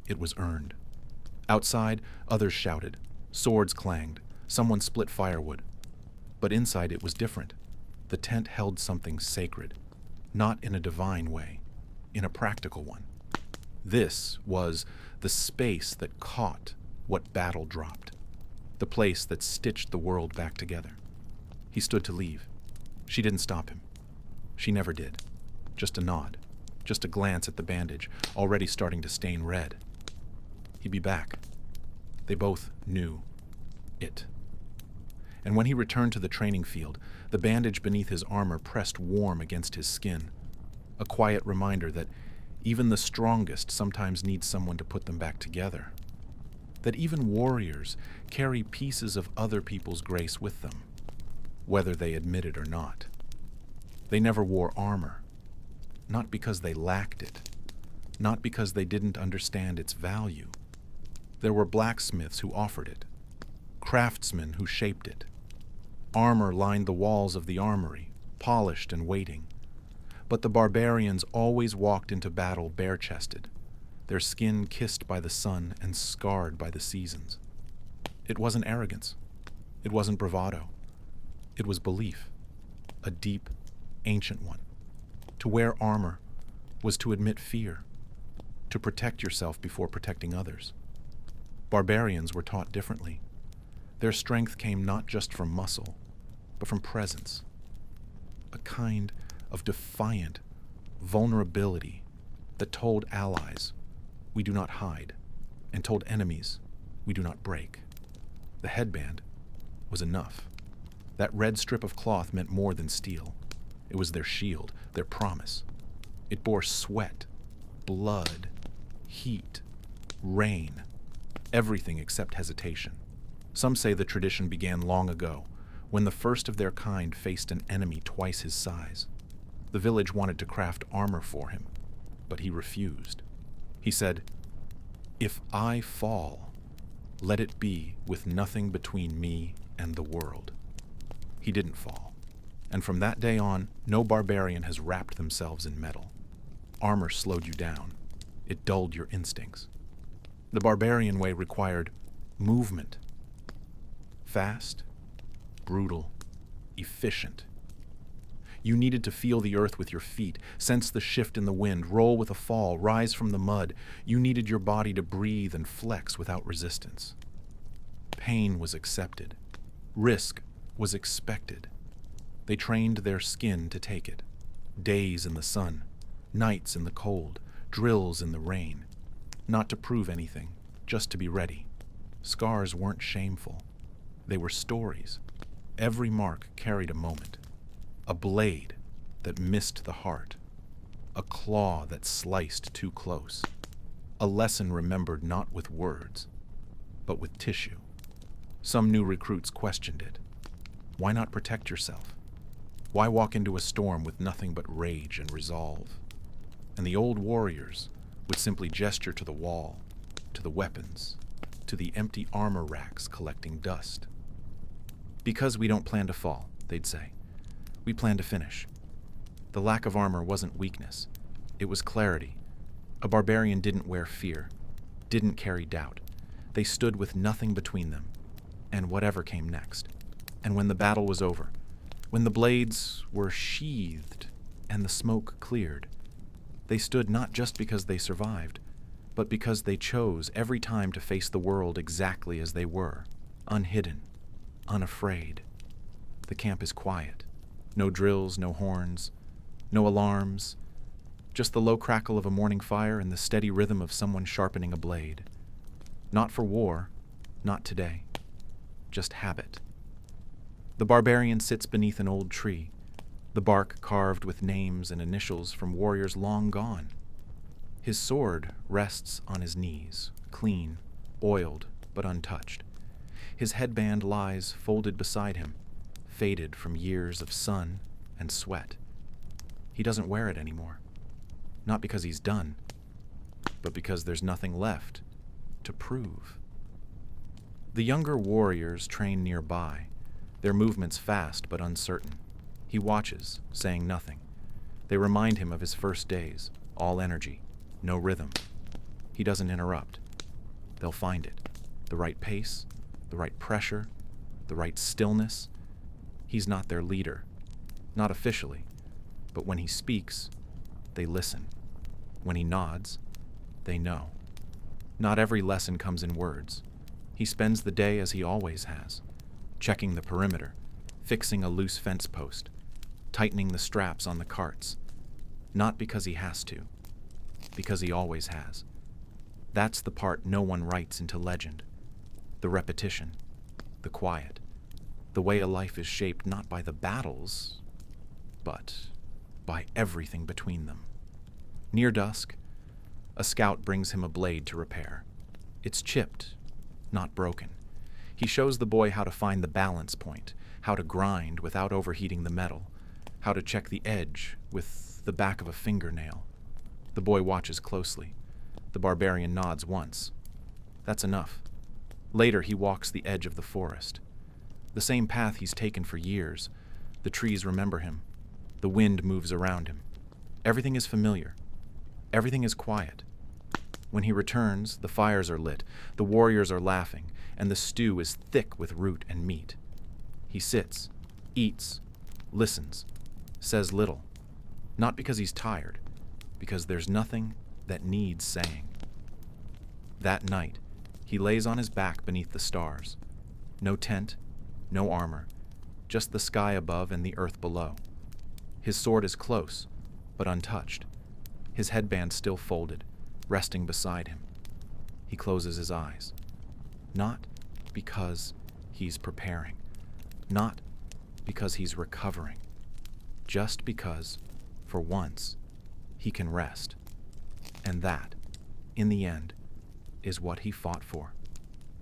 It was earned. Outside, others shouted. Swords clanged. Someone split firewood. But inside it was different. The tent held something sacred, not in a divine way, in a practical one. This was the space that caught what battle dropped, the place that stitched the world back together. He stood to leave. She didn't stop him. She never did. Just a nod, just a glance at the bandage, already starting to stain red. He'd be back. They both knew it. And when he returned to the training field, the bandage beneath his armor pressed warm against his skin, a quiet reminder that even the strongest sometimes need someone to put them back together, that even warriors carry pieces of other people's grace with them, whether they admit it or not. They never wore armor, not because they lacked it, not because they didn't understand its value, There were blacksmiths who offered it, craftsmen who shaped it. Armor lined the walls of the armory, polished and waiting. But the barbarians always walked into battle bare-chested, their skin kissed by the sun and scarred by the seasons. It wasn't arrogance. It wasn't bravado. It was belief, a deep, ancient one. To wear armor was to admit fear, to protect yourself before protecting others. Barbarians were taught differently. Their strength came not just from muscle, but from presence, a kind of defiant vulnerability that told allies, we do not hide, and told enemies, we do not break. The headband was enough. That red strip of cloth meant more than steel. It was their shield, their promise. It bore sweat, blood, heat, rain, everything except hesitation. Some say the tradition began long ago, when the first of their kind faced an enemy twice his size. The village wanted to craft armor for him, but he refused. He said, "If I fall, let it be with nothing between me and the world." He didn't fall, and from that day on, no barbarian has wrapped themselves in metal. Armor slowed you down. It dulled your instincts. The barbarian way required movement. Fast, brutal, efficient. You needed to feel the earth with your feet, sense the shift in the wind, roll with a fall, rise from the mud. You needed your body to breathe and flex without resistance. Pain was accepted. Risk was expected. They trained their skin to take it. Days in the sun, nights in the cold, drills in the rain. Not to prove anything, just to be ready. Scars weren't shameful. They were stories. Every mark carried a moment. A blade that missed the heart. A claw that sliced too close. A lesson remembered not with words, but with tissue. Some new recruits questioned it. Why not protect yourself? Why walk into a storm with nothing but rage and resolve? And the old warriors would simply gesture to the wall, to the weapons, to the empty armor racks collecting dust. "Because we don't plan to fall," they'd say. "We plan to finish." The lack of armor wasn't weakness. It was clarity. A barbarian didn't wear fear, didn't carry doubt. They stood with nothing between them, and whatever came next. And when the battle was over, when the blades were sheathed and the smoke cleared, they stood not just because they survived, but because they chose every time to face the world exactly as they were, unhidden, unafraid. The camp is quiet. No drills, no horns, no alarms, just the low crackle of a morning fire and the steady rhythm of someone sharpening a blade. Not for war, not today, just habit. The barbarian sits beneath an old tree, the bark carved with names and initials from warriors long gone. His sword rests on his knees, clean, oiled, but untouched. His headband lies folded beside him, faded from years of sun and sweat. He doesn't wear it anymore, not because he's done, but because there's nothing left to prove. The younger warriors train nearby, their movements fast but uncertain. He watches, saying nothing. They remind him of his first days, all energy, no rhythm. He doesn't interrupt. They'll find it, the right pace, the right pressure, the right stillness. He's not their leader, not officially, but when he speaks, they listen. When he nods, they know. Not every lesson comes in words. He spends the day as he always has, checking the perimeter, fixing a loose fence post, tightening the straps on the carts, not because he has to, because he always has. That's the part no one writes into legend. The repetition, the quiet, the way a life is shaped not by the battles, but by everything between them. Near dusk, a scout brings him a blade to repair. It's chipped, not broken. He shows the boy how to find the balance point, how to grind without overheating the metal, how to check the edge with the back of a fingernail. The boy watches closely. The barbarian nods once, That's enough. Later, he walks the edge of the forest. The same path he's taken for years. The trees remember him. The wind moves around him. Everything is familiar. Everything is quiet. When he returns, the fires are lit, the warriors are laughing, and the stew is thick with root and meat. He sits, eats, listens, says little. Not because he's tired, because there's nothing that needs saying. That night, he lays on his back beneath the stars. No tent, no armor, just the sky above and the earth below. His sword is close, but untouched. His headband still folded, resting beside him. He closes his eyes. Not because he's preparing. Not because he's recovering. Just because, for once, he can rest. And that, in the end, is what he fought for.